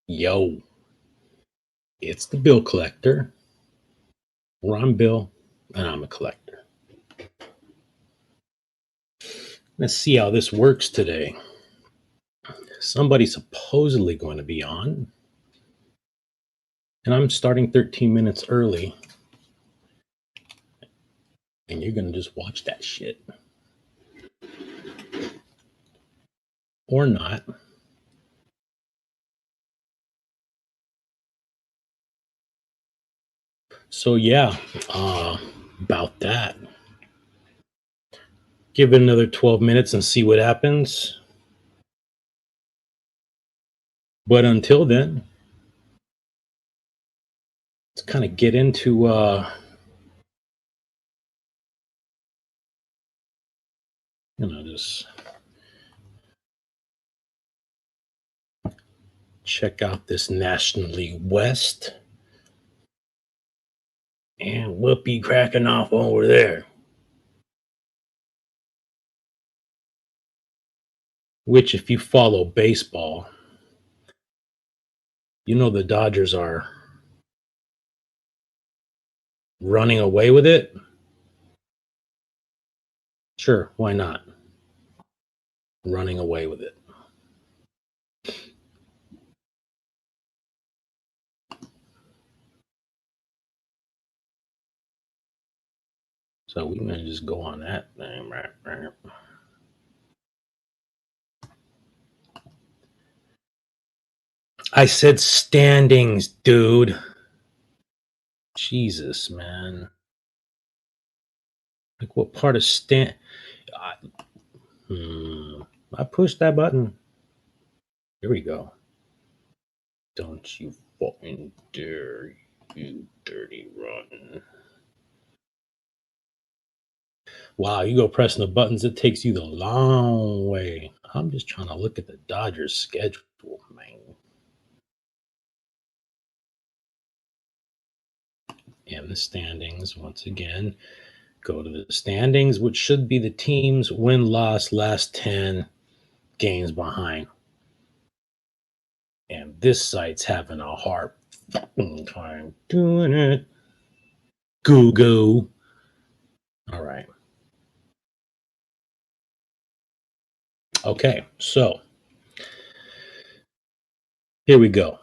Yo, it's the bill collector. Where I'm Bill, and I'm a collector. Let's see how this works today. Somebody's supposedly going to be on, and I'm starting 13 minutes early, and you're going to just watch that shit. Or not. So, yeah, about that. Give it another 12 minutes and see what happens. But until then, let's kind of get into just check out this National League West. And whoopee cracking off over there. Which, if you follow baseball, you know the Dodgers are running away with it. Sure, why not? Running away with it. So we're gonna just go on that thing, right? I said standings, dude. Jesus, man. Like what part of I pushed that button. Here we go. Don't you fucking dare, you dirty rotten. Wow, you go pressing the buttons, it takes you the long way. I'm just trying to look at the Dodgers schedule, man. And the standings, once again, go to the standings, which should be the teams win loss last 10 games behind. And this site's having a hard fucking time doing it. Goo goo. All right. Okay, so here we go.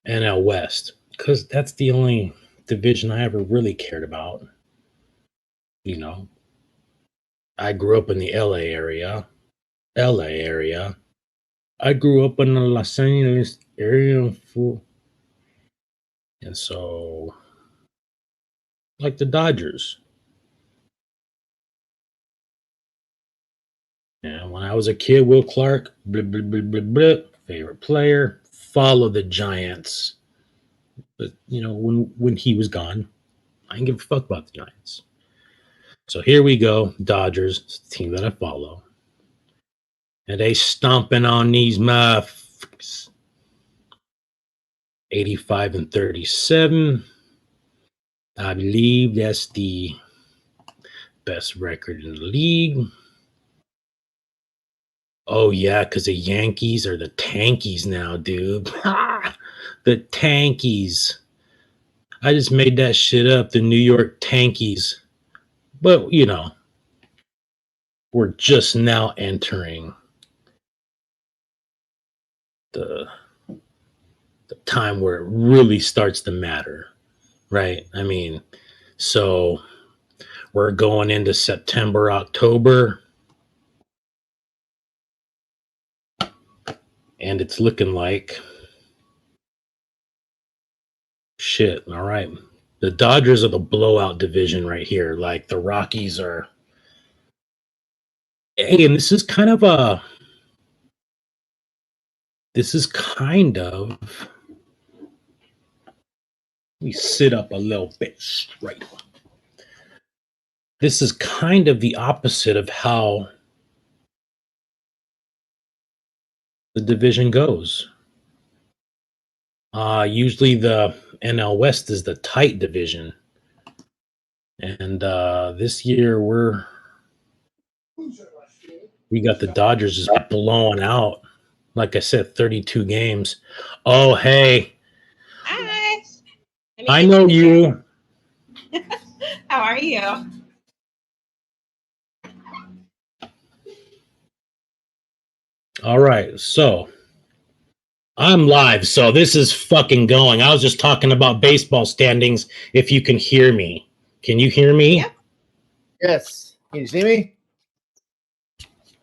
NL West, because that's the only division I ever really cared about. You know, I grew up in the LA area. LA area. I grew up in the Los Angeles area, and so like the Dodgers. And when I was a kid, Will Clark, blah, blah, blah, blah, blah, favorite player. Follow the Giants, but when he was gone, I didn't give a fuck about the Giants. So here we go, Dodgers, it's the team that I follow, and they stomping on these motherfuckers. 85-37. I believe that's the best record in the league. Oh yeah, because the Yankees are the Tankies now, dude. The Tankies. I just made that shit up. The New York Tankies. But we're just now entering the the time where it really starts to matter, right? I mean, so we're going into September, October, and it's looking like shit. All right. The Dodgers are the blowout division right here. Like the Rockies are. Hey, and this is kind of, let me sit up a little bit straight. This is kind of the opposite of how the division goes. Usually the NL West is the tight division. And this year we got the Dodgers just blowing out Like I said, 32 games. Oh, hey, Hi. Let me I get know you. you. How are you? All right, so I'm live, so this is fucking going. I was just talking about baseball standings. If you can hear me, can you hear me? Yep. Yes. Can you see me?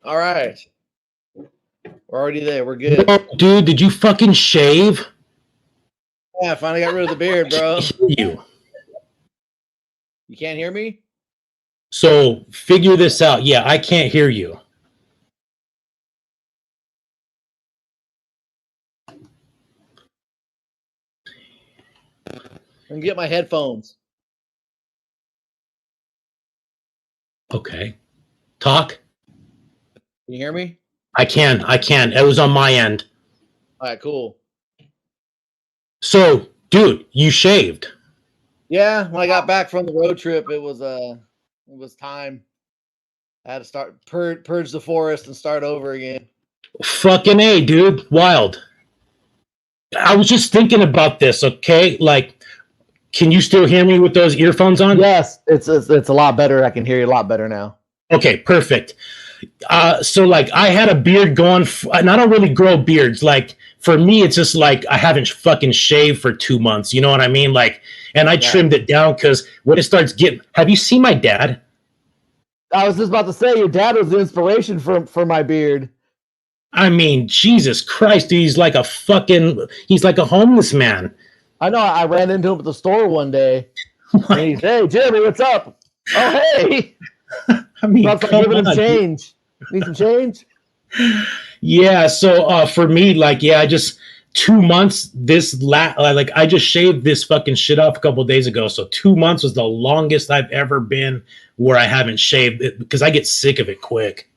All right. We're already there. We're good. Whoa, dude, did you fucking shave? Yeah, I finally got rid of the beard, bro. I hear you. You can't hear me? So figure this out. Yeah, I can't hear you. I'm get my headphones. Okay, talk. Can you hear me? I can. I can. It was on my end. All right, cool. So, dude, you shaved. Yeah, when I got back from the road trip, it was time. I had to start purge the forest and start over again. Fucking A, dude. Wild. I was just thinking about this, okay? Like, can you still hear me with those earphones on? Yes, it's a lot better. I can hear you a lot better now. Okay, perfect. So like I had a beard going, and I don't really grow beards. Like for me, it's just like I haven't fucking shaved for 2 months. You know what I mean? Like, and I trimmed it down because when it starts getting, have you seen my dad? I was just about to say your dad was the inspiration for my beard. I mean, Jesus Christ, dude, he's like a homeless man. I know. I ran into him at the store one day, and he said, "Hey, Jeremy, what's up?" Oh, hey. I mean, That's like giving him change. Need some change? Yeah. So for me, like, yeah, I just 2 months. Like I just shaved this fucking shit off a couple of days ago. So 2 months was the longest I've ever been where I haven't shaved it because I get sick of it quick.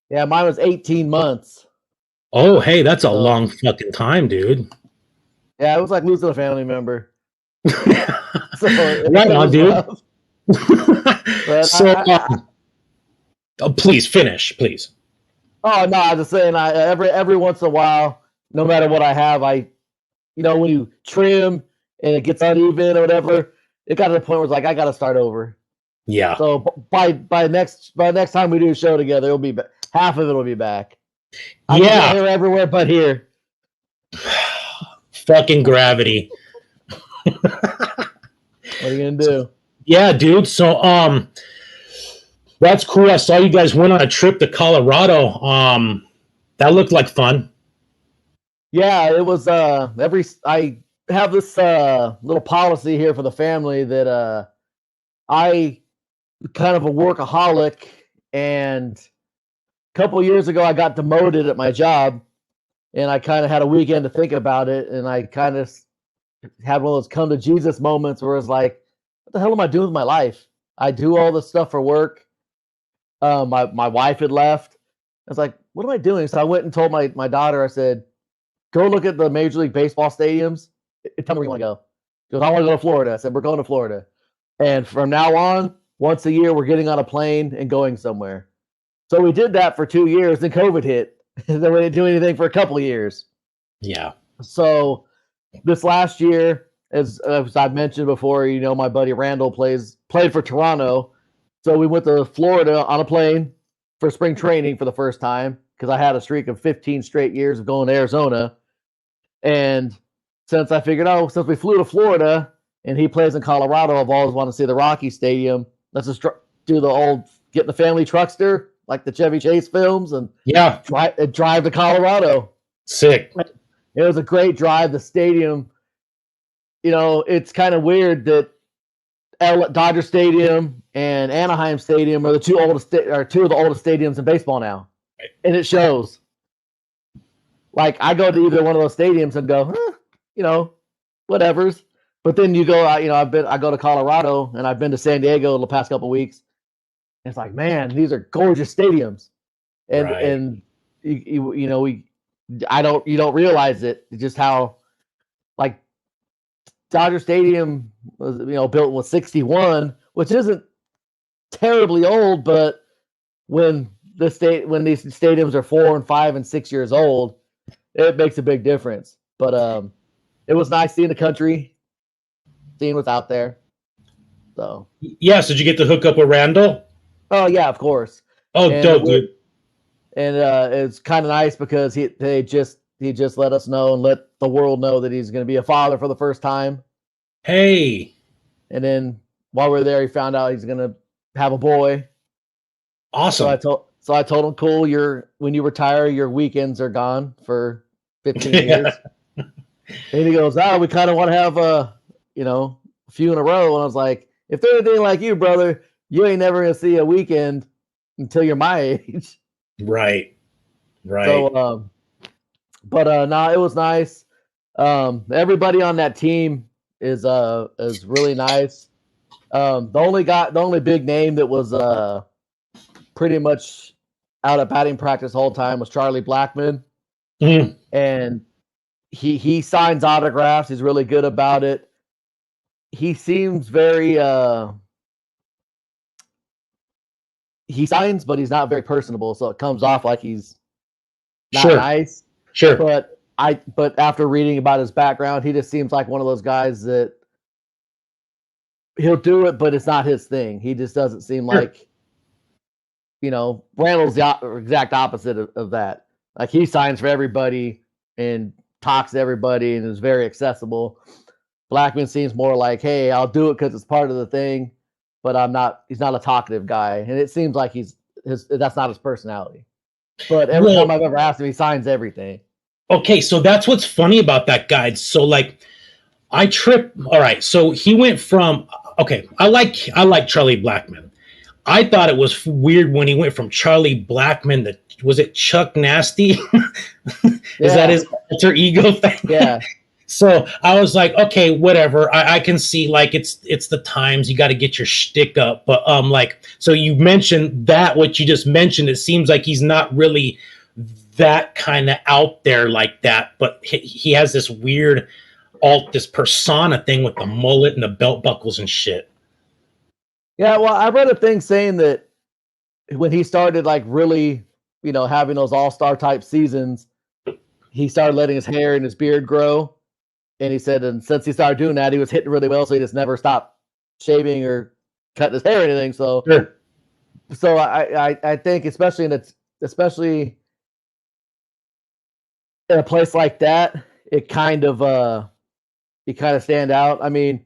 Yeah, mine was 18 months. Oh, hey, that's a long fucking time, dude. Yeah, it was like losing a family member. Right on, dude. So, please finish, please. Oh no, I was just saying. Every once in a while, no matter what I have, when you trim and it gets uneven or whatever, it got to the point where it's like I got to start over. Yeah. So by next time we do a show together, it'll be half of it will be back. I can get hair everywhere but here. Fucking gravity. What are you gonna do? Yeah, dude. So that's cool. I saw you guys went on a trip to Colorado. That looked like fun. Yeah, it was I have this little policy here for the family that I kind of a workaholic, and a couple of years ago I got demoted at my job, and I kind of had a weekend to think about it, and I kind of had one of those come to Jesus moments where it's like, what the hell am I doing with my life? I do all this stuff for work. My wife had left. I was like, what am I doing? So I went and told my daughter, I said, go look at the Major League Baseball stadiums. Tell me where you want to go. She goes, I want to go to Florida. I said, we're going to Florida. And from now on, once a year, we're getting on a plane and going somewhere. So we did that for 2 years, then COVID hit. And then we didn't do anything for a couple of years. Yeah. So this last year, as I've mentioned before, my buddy Randall played for Toronto. So we went to Florida on a plane for spring training for the first time because I had a streak of 15 straight years of going to Arizona. And since I figured, since we flew to Florida and he plays in Colorado, I've always wanted to see the Rockies Stadium. Let's just do the old get the family truckster like the Chevy Chase films and drive to Colorado. Sick. It was a great drive. The stadium, it's kind of weird that Dodger Stadium and Anaheim Stadium are two of the oldest stadiums in baseball now, and it shows. Like I go to either one of those stadiums and go, whatever's. But then you go, I go to Colorado and I've been to San Diego the past couple of weeks. And it's like, man, these are gorgeous stadiums, and you don't realize it just how like Dodger Stadium was built in 61, which isn't terribly old, but when when these stadiums are 4 and 5 and 6 years old, it makes a big difference. But it was nice seeing the country, seeing what's out there. So Yeah, so did you get to hook up with Randall? oh yeah, of course. Oh, And dope, dude. And it's kind of nice because he just let us know and let the world know that he's going to be a father for the first time. Hey. And then while we're there, he found out he's going to have a boy. Awesome. So I told him, cool, when you retire, your weekends are gone for 15 years. And he goes, we kind of want to have a few in a row. And I was like, if they're anything like you, brother, you ain't never going to see a weekend until you're my age. Right. So, no, it was nice. Everybody on that team is really nice. The only big name that was pretty much out of batting practice the whole time was Charlie Blackmon. Mm. And he signs autographs. He's really good about it. He seems very he signs, but he's not very personable, so it comes off like he's not nice. Sure. But after reading about his background, he just seems like one of those guys that he'll do it, but it's not his thing. He just doesn't seem like, Randall's the exact opposite of that. Like he signs for everybody and talks to everybody and is very accessible. Blackmon seems more like, hey, I'll do it because it's part of the thing, but he's not a talkative guy. And it seems like that's not his personality. But every time I've ever asked him, he signs everything. Okay, so that's what's funny about that guy. So like all right, so he went from I like Charlie Blackmon. I thought it was weird when he went from Charlie Blackmon to, was it Chuck Nasty? Is that his alter ego thing? Yeah. So I was like, okay, whatever. I can see like it's the times, you got to get your shtick up. But so you mentioned that what you just mentioned, it seems like he's not really that kind of out there like that, but he has this weird this persona thing with the mullet and the belt buckles and shit. Yeah, well, I read a thing saying that when he started like really, having those all-star type seasons, he started letting his hair and his beard grow. And he said, and since he started doing that, he was hitting really well, so he just never stopped shaving or cutting his hair or anything. So, sure. So I think especially in a place like that, it kind of stand out. I mean,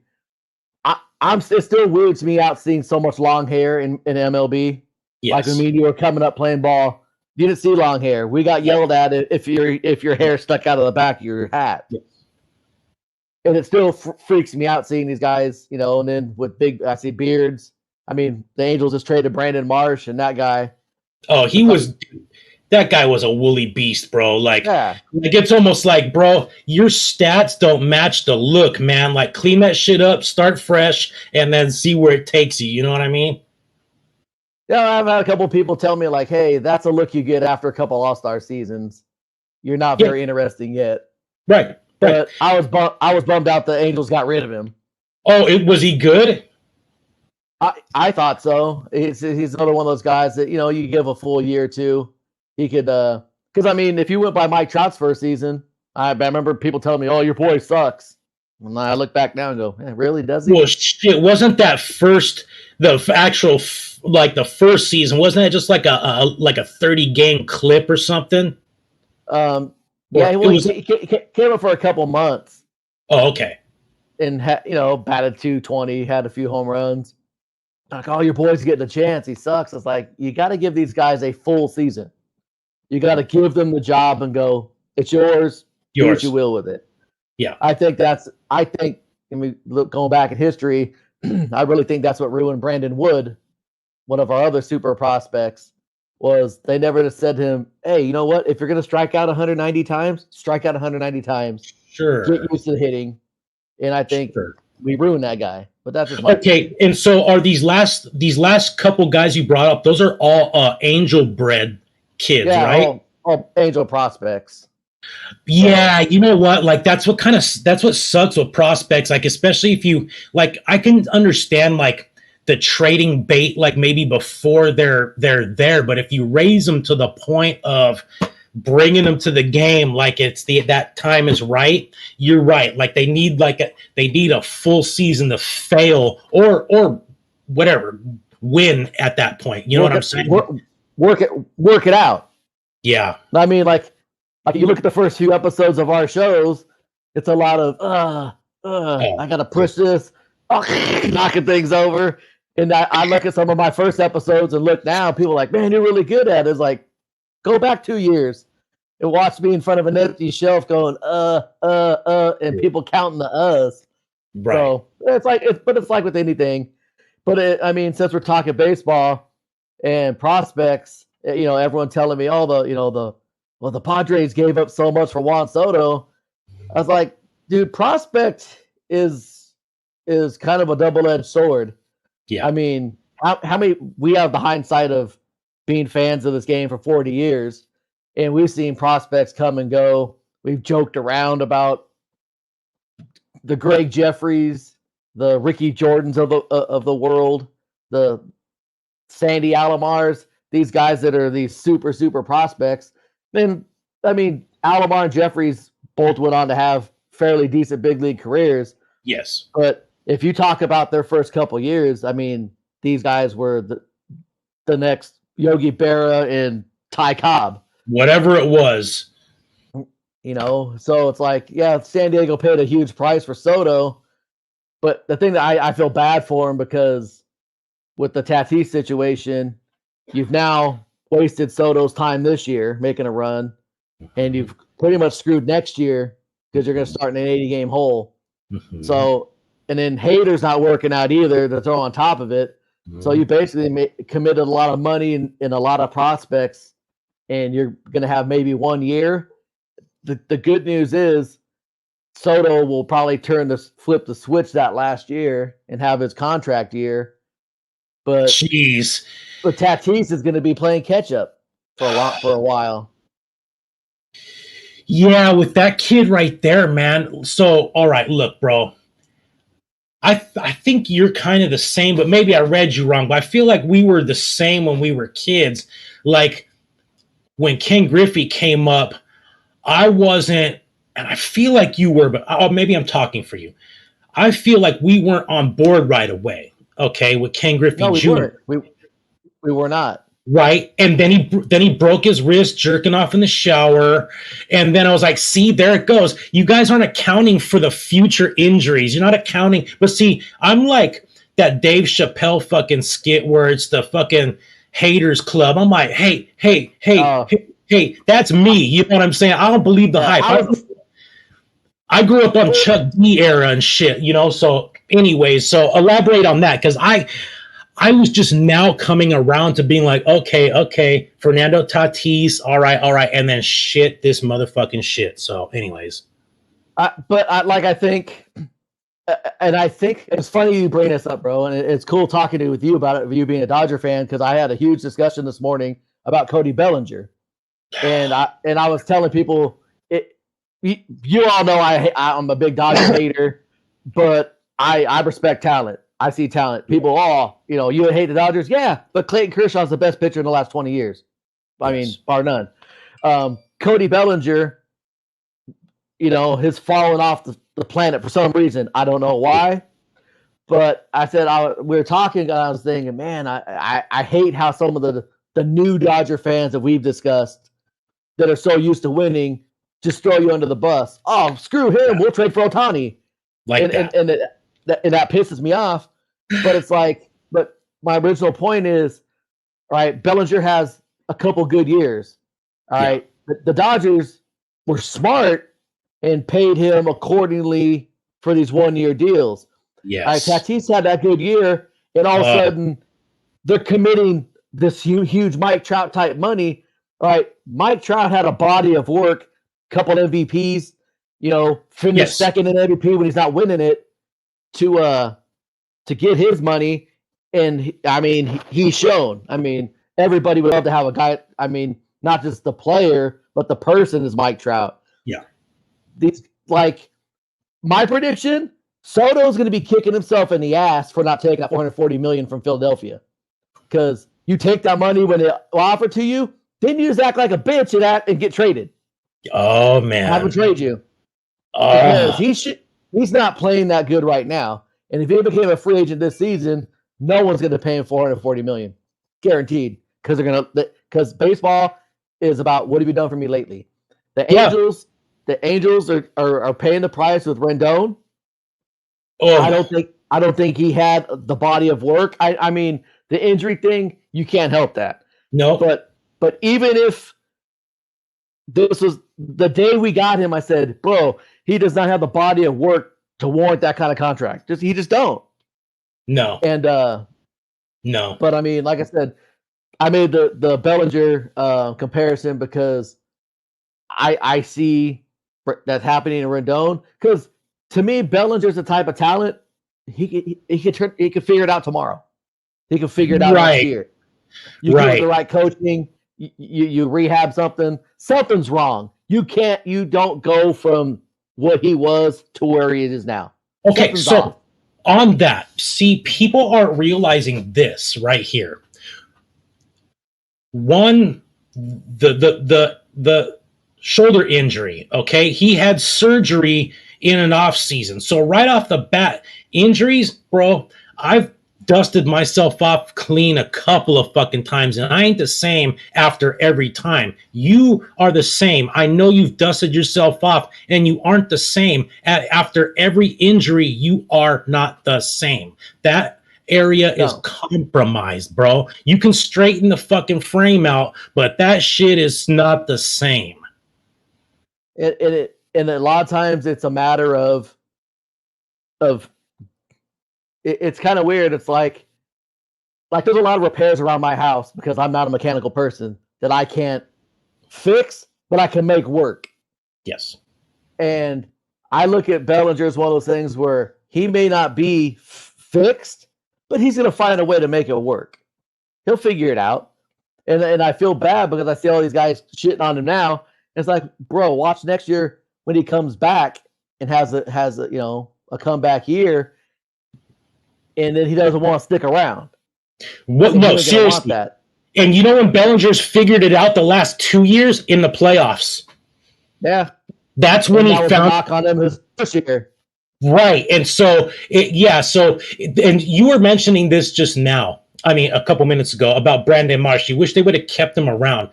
it's still weird to me out seeing so much long hair in MLB. Yes. Like when you were coming up playing ball, you didn't see long hair. We got yelled at if your hair stuck out of the back of your hat. Yes. And it still freaks me out seeing these guys, and then with I see beards. I mean, the Angels just traded Brandon Marsh, and that guy. Oh, that guy was a woolly beast, bro. Like it's almost like, bro, your stats don't match the look, man. Like clean that shit up, start fresh, and then see where it takes you. You know what I mean? Yeah, I've had a couple of people tell me like, hey, that's a look you get after a couple All-Star seasons. You're not very interesting yet. Right. But I was bummed out the Angels got rid of him. Oh, was he good? I thought so. He's another one of those guys that you give a full year or two, he could. Because I mean, if you went by Mike Trout's first season, I remember people telling me, "Oh, your boy sucks." And I look back now and go, "Really? Does he?" Well, shit, wasn't that the first season? Wasn't that just like a 30-game clip or something? Yeah, he came up for a couple months. Oh, okay. And batted .220, had a few home runs. Like, oh, your boy's getting a chance. He sucks. It's like you got to give these guys a full season. You got to give them the job and go, it's yours. Do what you will with it. Yeah, I think going back in history, I really think that's what ruined Brandon Wood, one of our other super prospects. Was they never just said to him, hey, you know what? If you're going to strike out 190 times, strike out 190 times. Sure. Get used to the hitting. And I think we ruined that guy. But that's just okay. And so are these last couple guys you brought up, those are all Angel bred kids, right? All Angel prospects. Yeah, you know what? Like that's what sucks with prospects. Like, especially if you like, I can understand like the trading bait, like maybe before they're there. But if you raise them to the point of bringing them to the game, like it's that time is right, you're right. Like they need a full season to fail or whatever, win at that point. You know what I'm saying? Work it out. Yeah. I mean, like you look at the first few episodes of our shows, it's a lot of I gotta push this, knocking things over. And I look at some of my first episodes and look now, people are like, man, you're really good at it. It's like, go back 2 years and watch me in front of an empty shelf going, and people counting the uhs. Right. So it's like with anything. But I mean, since we're talking baseball and prospects, everyone telling me, the Padres gave up so much for Juan Soto. I was like, dude, prospect is kind of a double-edged sword. Yeah. I mean, how many we have the hindsight of being fans of this game for 40 years, and we've seen prospects come and go. We've joked around about the Greg Jeffries, the Ricky Jordans of the world, the Sandy Alomars, these guys that are these super, super prospects. Then, I mean, Alomar and Jeffries both went on to have fairly decent big league careers. Yes. But if you talk about their first couple years, I mean, these guys were the next Yogi Berra and Ty Cobb. Whatever it was. So it's like, yeah, San Diego paid a huge price for Soto. But the thing that I feel bad for him, because with the Tatis situation, you've now wasted Soto's time this year making a run, and you've pretty much screwed next year because you're going to start in an 80-game hole. Mm-hmm. So, and then Hader's not working out either to throw on top of it. Mm-hmm. So you basically committed a lot of money in a lot of prospects, and you're going to have maybe 1 year. The good news is Soto will probably flip the switch that last year and have his contract year. But jeez, but Tatis is going to be playing catch up for a while. Yeah, with that kid right there, man. So, all right, look, bro. I think you're kind of the same, but maybe I read you wrong. But I feel like we were the same when we were kids. Like when Ken Griffey came up, I wasn't, and I feel like you were, but maybe I'm talking for you. I feel like we weren't on board right away. Okay, with Ken Griffey No, we Jr. weren't. We were not. Right, and then he broke his wrist jerking off in the shower, and then I was like, "See, there it goes. You guys aren't accounting for the future injuries. You're not accounting." But see, I'm like that Dave Chappelle fucking skit where it's the fucking haters club. I'm like, hey, that's me. You know what I'm saying? I don't believe the hype. I grew up on Chuck D era and shit. So anyways, so elaborate on that, because I was just now coming around to being like, okay, Fernando Tatis, all right, and then shit, this motherfucking shit. So, anyways, I think it's funny you bring this up, bro, and it's cool talking with you about it, you being a Dodger fan, because I had a huge discussion this morning about Cody Bellinger, and I was telling people, you all know I'm a big Dodger hater, but I respect talent. I see talent. People, you hate the Dodgers? Yeah, but Clayton Kershaw is the best pitcher in the last 20 years. I mean, bar none. Cody Bellinger, has fallen off the planet for some reason. I don't know why. But I said, we were talking, and I was thinking, man, I hate how some of the new Dodger fans that we've discussed that are so used to winning just throw you under the bus. Oh, screw him. We'll trade for Ohtani. And that pisses me off, but it's like, but my original point is, all right, Bellinger has a couple good years. All right. The Dodgers were smart and paid him accordingly for these 1 year deals. Yes. All right, Tatis had that good year, and all of a sudden they're committing this huge Mike Trout type money. All right. Mike Trout had a body of work, couple MVPs, finished second in MVP when he's not winning it. To get his money, and I mean, he's shown. I mean, everybody would love to have a guy. I mean, not just the player, but the person is Mike Trout. Yeah. My prediction: Soto's going to be kicking himself in the ass for not taking that $440 million from Philadelphia, because you take that money when it offered to you, then you just act like a bitch and get traded. Oh man, Have him trade you because he's not playing that good right now. And if he became a free agent this season, no one's going to pay him $440 million, guaranteed, because baseball is about what have you done for me lately. The Angels are paying the price with Rendon. Oh. I don't think he had the body of work. I mean, the injury thing, you can't help that. No. But even if this was the day we got him, I said, bro, he does not have the body of work to warrant that kind of contract. He just don't. No. And no. But I mean, like I said, I made the Bellinger comparison because I see that's happening in Rendon, because to me, Bellinger's the type of talent he could figure it out tomorrow. He can figure it out next year. You give the right coaching, you rehab something's wrong. You don't go from what he was to where he is now. Okay, so on that, see, people aren't realizing this right here. One, the shoulder injury, okay? He had surgery in an off season. So right off the bat, injuries, bro, I've dusted myself off clean a couple of fucking times, and I ain't the same after every time. You are the same. I know you've dusted yourself off, and you aren't the same. After every injury, you are not the same. That area is compromised, bro. You can straighten the fucking frame out, but that shit is not the same. And a lot of times it's a matter of it's kind of weird. It's like there's a lot of repairs around my house because I'm not a mechanical person that I can't fix, but I can make work. Yes. And I look at Bellinger as one of those things where he may not be fixed, but he's going to find a way to make it work. He'll figure it out. And I feel bad because I see all these guys shitting on him now. It's like, bro, watch next year when he comes back and has a comeback year, and then he doesn't want to stick around. What? No, seriously. And you know when Bellinger's figured it out the last 2 years in the playoffs? Yeah. That's when he found a knock on him his first year. Right. And so, and you were mentioning this just now, I mean, a couple minutes ago, about Brandon Marsh. You wish they would have kept him around.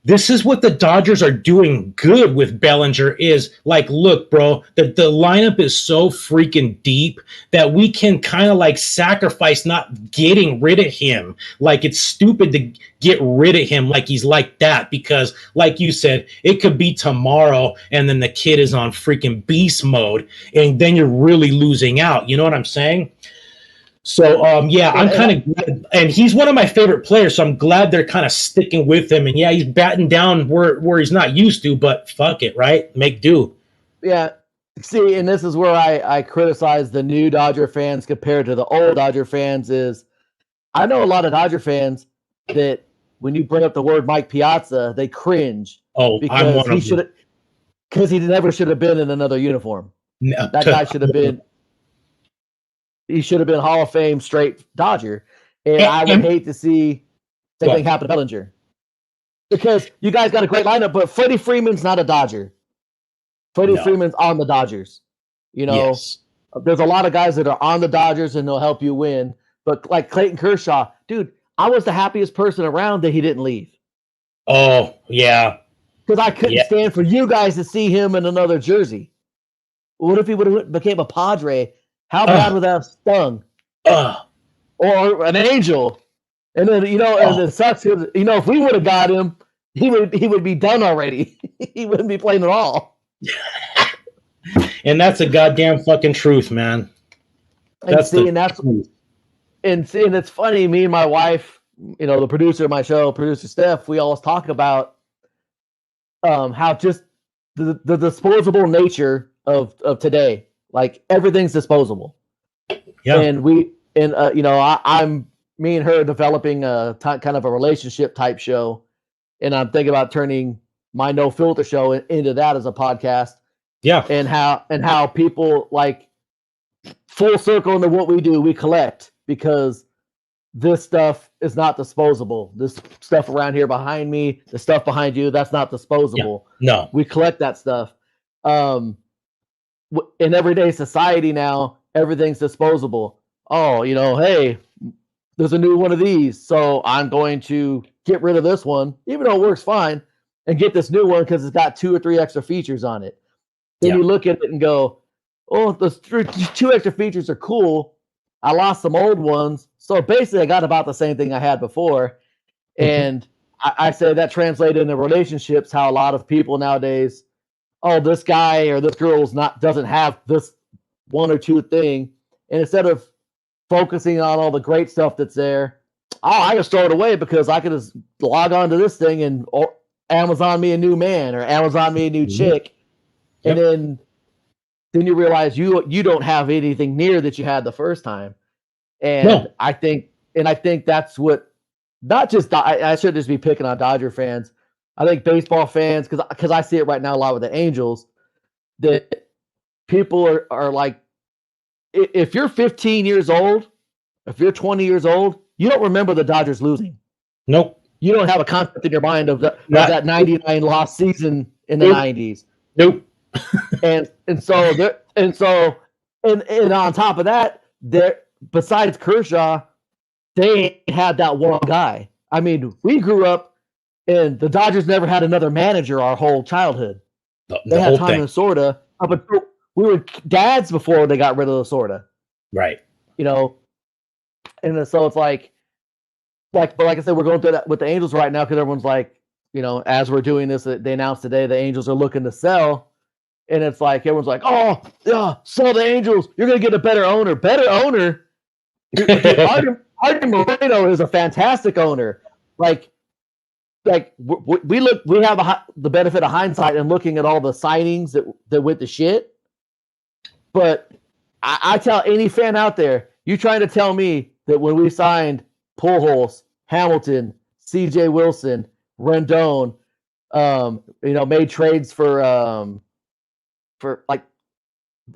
This is what the Dodgers are doing good with Bellinger is like, look, bro, the lineup is so freaking deep that we can kind of like sacrifice not getting rid of him. Like, it's stupid to get rid of him like he's like that, because like you said, it could be tomorrow and then the kid is on freaking beast mode and then you're really losing out. You know what I'm saying? So, I'm kind of glad, and he's one of my favorite players, so I'm glad they're kind of sticking with him. And yeah, he's batting down where he's not used to, but fuck it, right? Make do. Yeah. See, and this is where I criticize the new Dodger fans compared to the old Dodger fans is I know a lot of Dodger fans that when you bring up the word Mike Piazza, they cringe. Oh, because he never should have been in another uniform. No. That guy should have been. He should have been Hall of Fame straight Dodger. And I would hate to see same thing happen to Bellinger. Because you guys got a great lineup, but Freddie Freeman's not a Dodger. Freeman's on the Dodgers. There's a lot of guys that are on the Dodgers and they'll help you win. But like Clayton Kershaw, dude, I was the happiest person around that he didn't leave. Oh, yeah. Because I couldn't stand for you guys to see him in another jersey. What if he would have became a Padre? How bad would that have stung? Or an Angel. And then, and it sucks. If we would have got him, he would be done already. He wouldn't be playing at all. And that's a goddamn fucking truth, man. And it's funny, me and my wife, the producer of my show, producer Steph, we always talk about how just the disposable nature of today. Like, everything's disposable. Yeah. And me and her developing kind of a relationship type show. And I'm thinking about turning my No Filter show into that as a podcast. Yeah. And how people like full circle into what we do. We collect because this stuff is not disposable. This stuff around here behind me, the stuff behind you, that's not disposable. Yeah. No. We collect that stuff. In everyday society now, everything's disposable. Oh, hey, there's a new one of these, so I'm going to get rid of this one, even though it works fine, and get this new one because it's got 2 or 3 extra features on it. Then you look at it and go, oh, those 2 extra features are cool. I lost some old ones. So basically, I got about the same thing I had before. And I say that translated into relationships, how a lot of people nowadays, oh, this guy or this girl doesn't have this 1 or 2 thing. And instead of focusing on all the great stuff that's there, I just throw it away because I can just log on to this thing and Amazon me a new man or Amazon me a new chick. And then you realize you don't have anything near that you had the first time. And I think that's what, not just, I shouldn't just be picking on Dodger fans. I think baseball fans, because I see it right now a lot with the Angels, that people are like, if you're 15 years old, if you're 20 years old, you don't remember the Dodgers losing. Nope. You don't have a concept in your mind of that 99 lost season in the 90s. Nope. and on top of that, besides Kershaw, they had that one guy. I mean, we grew up and the Dodgers never had another manager our whole childhood. They had Tommy Lasorda, but we were dads before they got rid of Lasorda. Right. And so it's like I said, we're going through that with the Angels right now because everyone's like, as we're doing this, they announced today the Angels are looking to sell. And it's like, everyone's like, oh, yeah, sell the Angels. You're going to get a better owner. Better owner? Artie Moreno is a fantastic owner. We have the benefit of hindsight and looking at all the signings that went to shit. But I tell any fan out there, you trying to tell me that when we signed Pujols, Hamilton, C.J. Wilson, Rendon, made trades for like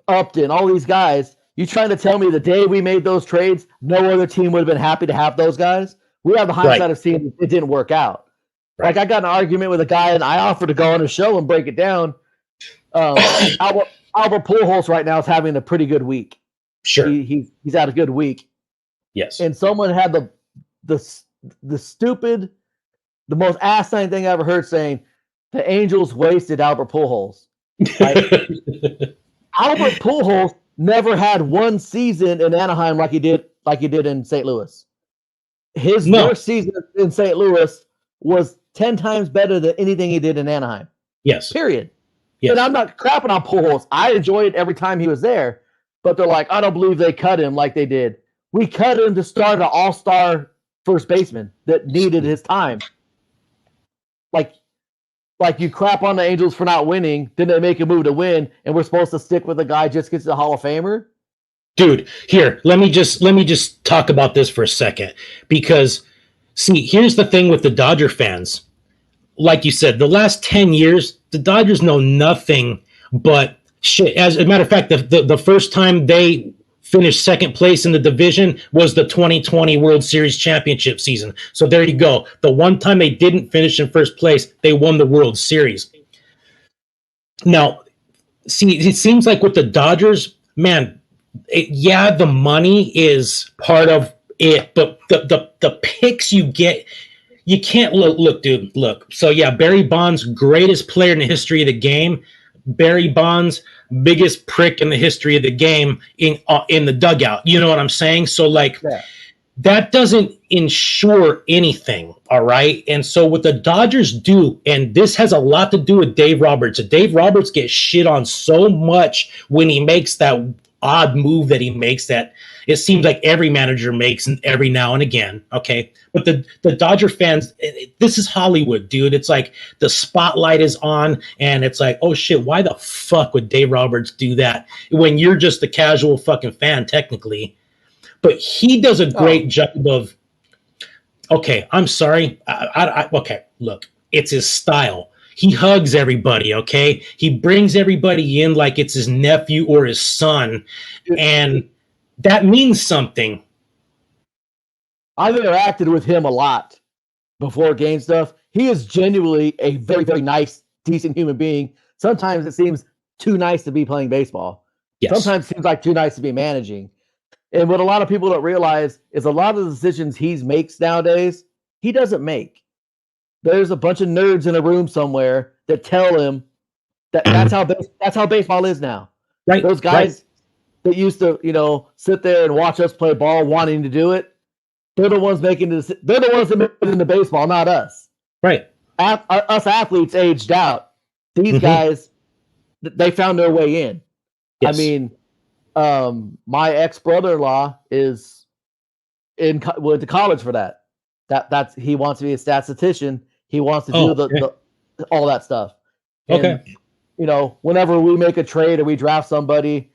Upton, all these guys, you trying to tell me the day we made those trades, no other team would have been happy to have those guys? We have the hindsight of seeing it didn't work out. Right. Like I got in an argument with a guy and I offered to go on a show and break it down. Albert Pujols right now is having a pretty good week. Sure. He's had a good week. Yes. And someone had the stupid, the most asinine thing I ever heard saying, the Angels wasted Albert Pujols. Albert Pujols never had one season in Anaheim like he did in St. Louis. His first season in St. Louis was 10 times better than anything he did in Anaheim. Yes. Period. Yes. And I'm not crapping on Pujols. I enjoyed every time he was there. But they're like, I don't believe they cut him like they did. We cut him to start an all-star first baseman that needed his time. Like you crap on the Angels for not winning, then they make a move to win, and we're supposed to stick with the guy just gets the Hall of Famer? Dude, here, let me just talk about this for a second. Because, see, here's the thing with the Dodger fans. Like you said, the last 10 years, the Dodgers know nothing but shit. As a matter of fact, the first time they finished second place in the division was the 2020 World Series championship season. So there you go. The one time they didn't finish in first place, they won the World Series. Now, see, it seems like with the Dodgers, man, the money is part of it, but the picks you get, you can't look, dude. Look. So yeah, Barry Bonds, greatest player in the history of the game. Barry Bonds, biggest prick in the history of the game in the dugout. You know what I'm saying? So that doesn't ensure anything, all right? And so what the Dodgers do, and this has a lot to do with Dave Roberts. Dave Roberts gets shit on so much when he makes that odd move that he makes that it seems like every manager makes every now and again, okay? But the Dodger fans, this is Hollywood, dude. It's like the spotlight is on, and it's like, oh, shit, why the fuck would Dave Roberts do that when you're just a casual fucking fan, technically? But he does a great job of, okay, I'm sorry. Okay, look, it's his style. He hugs everybody, okay? He brings everybody in like it's his nephew or his son, and that means something. I've interacted with him a lot before game stuff. He is genuinely a very, very nice, decent human being. Sometimes it seems too nice to be playing baseball. Yes. Sometimes it seems like too nice to be managing. And what a lot of people don't realize is a lot of the decisions he makes nowadays, he doesn't make. There's a bunch of nerds in a room somewhere that tell him that that's how baseball is now. Right. Those guys that used to, sit there and watch us play ball, wanting to do it, they're the ones making this. They're the ones that make it into baseball, not us. Right. Us athletes aged out. These guys, they found their way in. Yes. I mean, my ex-brother-in-law went to college for that. That's he wants to be a statistician. He wants to do the all that stuff. And, whenever we make a trade or we draft somebody,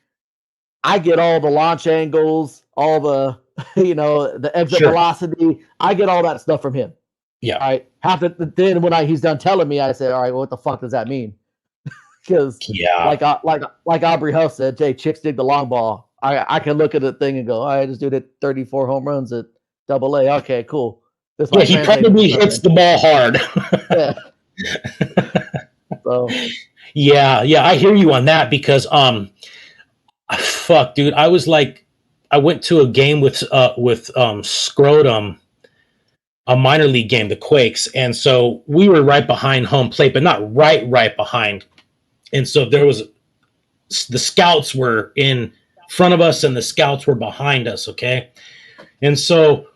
I get all the launch angles, all the the exit velocity. I get all that stuff from him. Yeah. All right. Then when he's done telling me, I said, all right, well, what the fuck does that mean? Because like Aubrey Huff said, Jay, chicks dig the long ball. I can look at the thing and go, I just did 34 home runs at AA. Okay, cool. He probably hits the ball hard. So yeah, I hear you on that because fuck, dude, I went to a game with Scrotum, a minor league game, the Quakes, and so we were right behind home plate, but not right behind. And so the scouts were in front of us and the scouts were behind us, okay? And so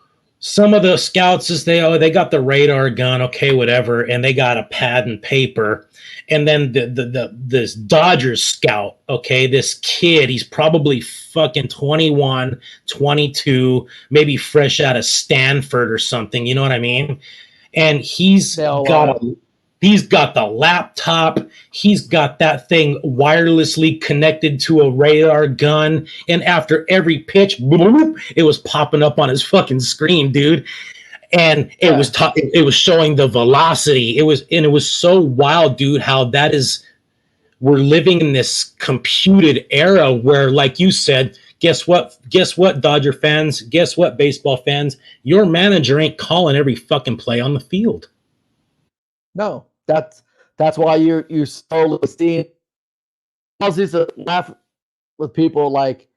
some of the scouts they got the radar gun, okay, whatever, and they got a pad and paper. And then this Dodgers scout, okay, this kid, he's probably fucking 21, 22, maybe fresh out of Stanford or something, you know what I mean? And he's got the laptop, he's got that thing wirelessly connected to a radar gun, and after every pitch, boop, it was popping up on his fucking screen, dude. And it was showing the velocity. It was so wild, dude, how that is. We're living in this computed era where, like you said, guess what, Dodger fans? Guess what, baseball fans? Your manager ain't calling every fucking play on the field. No, that's why you're slowly seeing. I was used to laugh with people like,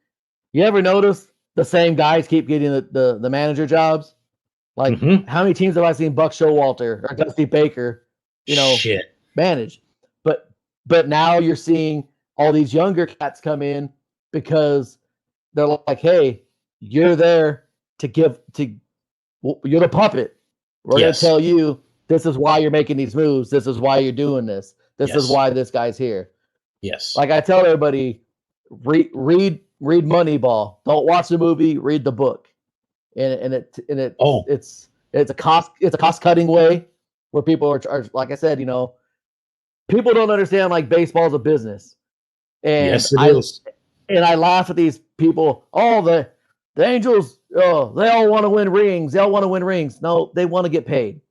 you ever notice the same guys keep getting the manager jobs? Like, how many teams have I seen Buck Showalter or Dusty Baker, manage? But now you're seeing all these younger cats come in because they're like, hey, you're there you're the puppet. We're going to tell you this is why you're making these moves. This is why you're doing this. This is why this guy's here. Yes. Like I tell everybody, read Moneyball. Don't watch the movie. Read the book. It's a cost cutting way where people are like I said, people don't understand like baseball is a business. And yes, it is. And I laugh at these people. Oh, the Angels, they all want to win rings. They all want to win rings. No, they want to get paid.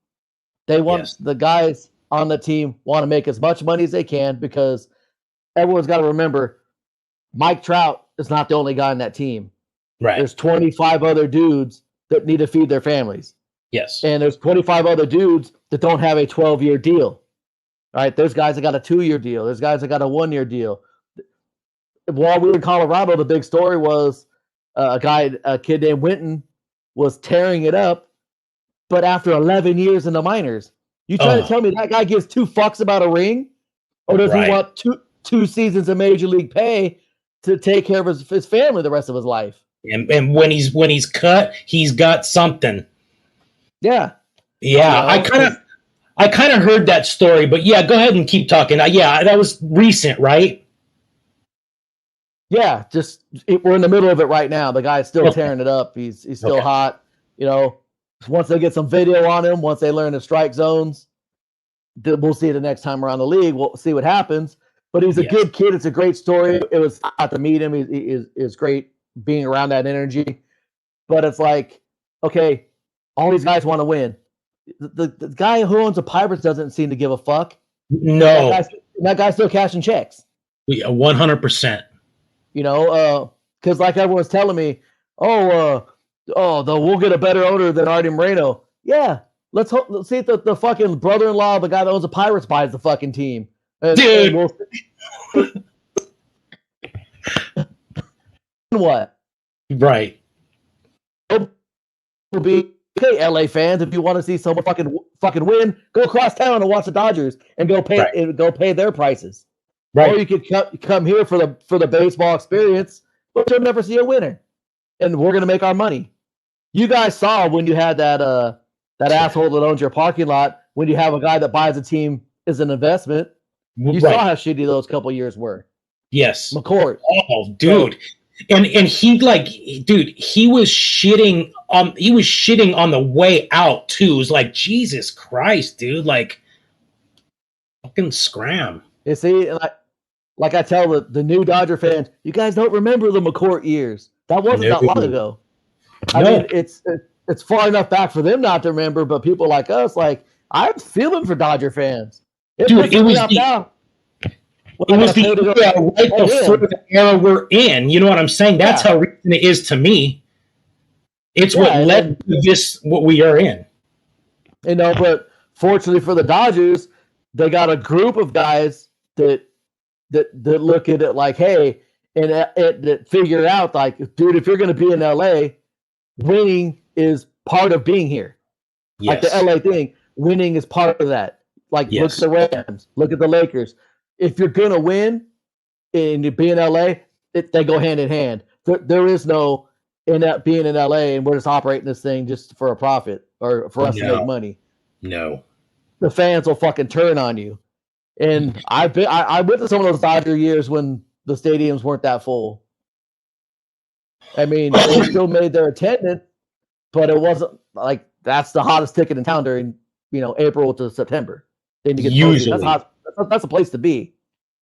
They want the guys on the team want to make as much money as they can because everyone's got to remember Mike Trout is not the only guy on that team. Right. There's 25 other dudes that need to feed their families. Yes. And there's 25 other dudes that don't have a 12-year deal. All right. There's guys that got a 2-year deal. There's guys that got a 1-year deal. While we were in Colorado, the big story was a kid named Winton was tearing it up, but after 11 years in the minors. You trying to tell me that guy gives 2 fucks about a ring? Or does he want two seasons of major league pay to take care of his family the rest of his life? And when he's cut, he's got something. Yeah. Yeah, I kind of heard that story, but yeah, go ahead and keep talking. That was recent, right? Yeah, we're in the middle of it right now. The guy's still tearing it up. He's still hot. Once they get some video on him, once they learn the strike zones, we'll see it the next time around the league. We'll see what happens. But he's a good kid. It's a great story. It was hot to meet him. He is great being around that energy. But it's like, okay, all these guys want to win. The guy who owns the Pirates doesn't seem to give a fuck. No, That guy's still cashing checks. 100%. You know, because like everyone's telling me, we'll get a better owner than Artie Moreno. Yeah, let's see if the fucking brother-in-law of the guy that owns the Pirates buys the fucking team. Dude. What? Right. Will be okay, LA fans. If you want to see someone fucking win, go across town and watch the Dodgers and go pay their prices. Right. Or you could come here for the baseball experience, but you'll never see a winner. And we're gonna make our money. You guys saw when you had that asshole that owns your parking lot, when you have a guy that buys a team as an investment. You saw how shitty those couple years were. Yes. McCourt. Oh, dude. And he he was shitting on the way out too. It was like, Jesus Christ, dude, like fucking scram. You see, like I tell the new Dodger fans, you guys don't remember the McCourt years. That wasn't that long ago. I mean, it's far enough back for them not to remember, but people like us, like, I'm feeling for Dodger fans. Dude, it was the era right before the era we're in. You know what I'm saying? That's how recent it is to me. It's what led to this, what we are in. You know, but fortunately for the Dodgers, they got a group of guys that look at it like, hey, and that figure out, like, dude, if you're going to be in LA, winning is part of being here. Yes. Like the LA thing, winning is part of that. Like, look at the Rams, look at the Lakers. If you're going to win and you be in LA, they go hand in hand. There is no being in LA and we're just operating this thing just for a profit or for us to make money. No. The fans will fucking turn on you. And I went to some of those Dodger years when the stadiums weren't that full. I mean, they still made their attendance, but it wasn't like that's the hottest ticket in town during, April to September. Then you get usually that's a place to be.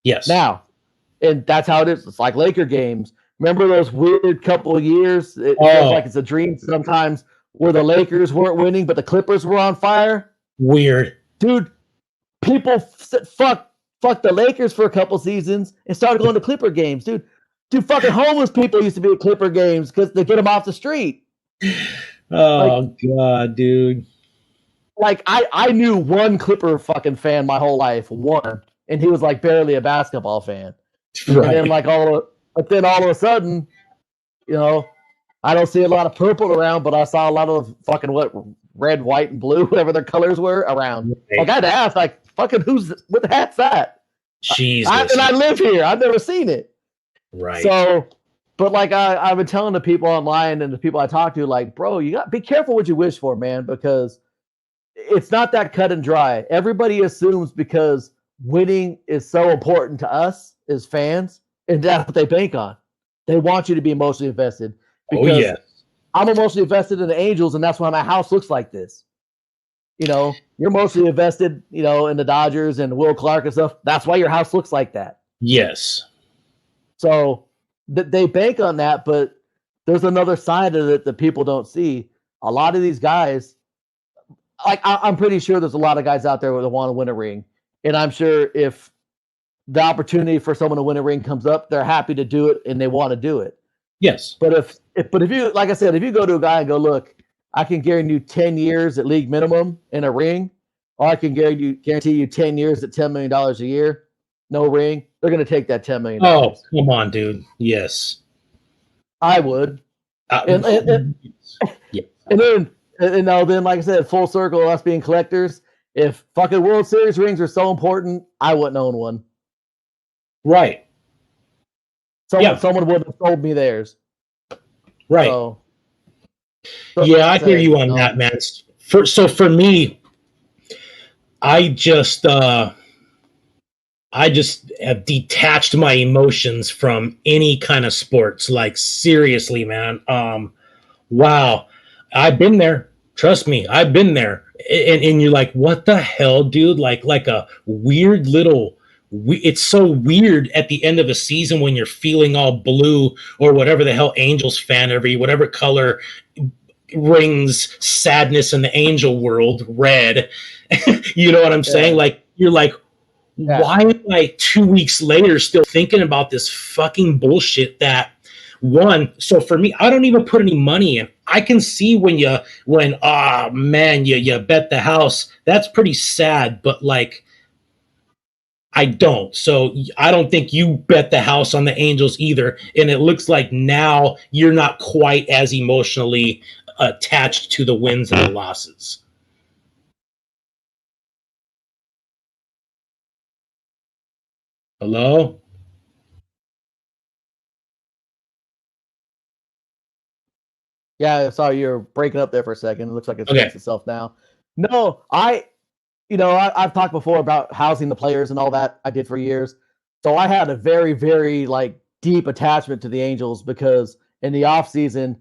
Yes. Now, and that's how it is. It's like Laker games. Remember those weird couple of years? It feels like it's a dream sometimes where the Lakers weren't winning, but the Clippers were on fire. Weird. Dude, people fuck the Lakers for a couple seasons and started going to Clipper games, dude. Dude, fucking homeless people used to be at Clipper games because they get them off the street. Oh, God, dude. Like, I knew one Clipper fucking fan my whole life, one, and he was like barely a basketball fan. Right. And then all of a sudden, I don't see a lot of purple around, but I saw a lot of fucking red, white, and blue, whatever their colors were around. Right. Like, I had to ask, like, fucking what the heck's that? Jesus. I live here. I've never seen it. Right. So, but like I've been telling the people online and the people I talk to, like, bro, you got be careful what you wish for, man, because it's not that cut and dry. Everybody assumes because winning is so important to us as fans, and that's what they bank on. They want you to be emotionally invested. Because I'm emotionally invested in the Angels, and that's why my house looks like this. You're mostly invested, in the Dodgers and Will Clark and stuff. That's why your house looks like that. Yes. So they bank on that, but there's another side of it that people don't see. A lot of these guys, like I'm pretty sure there's a lot of guys out there that want to win a ring. And I'm sure if the opportunity for someone to win a ring comes up, they're happy to do it and they want to do it. Yes. But if you, like I said, if you go to a guy and go, look, I can guarantee you 10 years at league minimum in a ring, or I can guarantee you 10 years at $10 million a year, no ring, they're going to take that $10 million. Oh, come on, dude. Yes. I would. And then, like I said, full circle, us being collectors, if fucking World Series rings are so important, I wouldn't own one. Right. Someone would have sold me theirs. Right. So I hear you on that, man. For me, I just have detached my emotions from any kind of sports. Like, seriously, man. Wow. I've been there. Trust me, I've been there. And you're like, what the hell, dude? Like a weird little. It's so weird at the end of a season when you're feeling all blue or whatever the hell Angels fan whatever color brings sadness in the Angel world, red. You know what I'm saying? Like, you're like, why am I 2 weeks later still thinking about this fucking bullshit that one, so for me, I don't even put any money in. I can see when you bet the house. That's pretty sad, but like I don't. So I don't think you bet the house on the Angels either. And it looks like now you're not quite as emotionally attached to the wins and the losses. Hello? Yeah, sorry, you're breaking up there for a second. It looks like it's Okay. fixed itself now. No, I've talked before about housing the players and all that I did for years. So I had a very, very like deep attachment to the Angels because in the off season,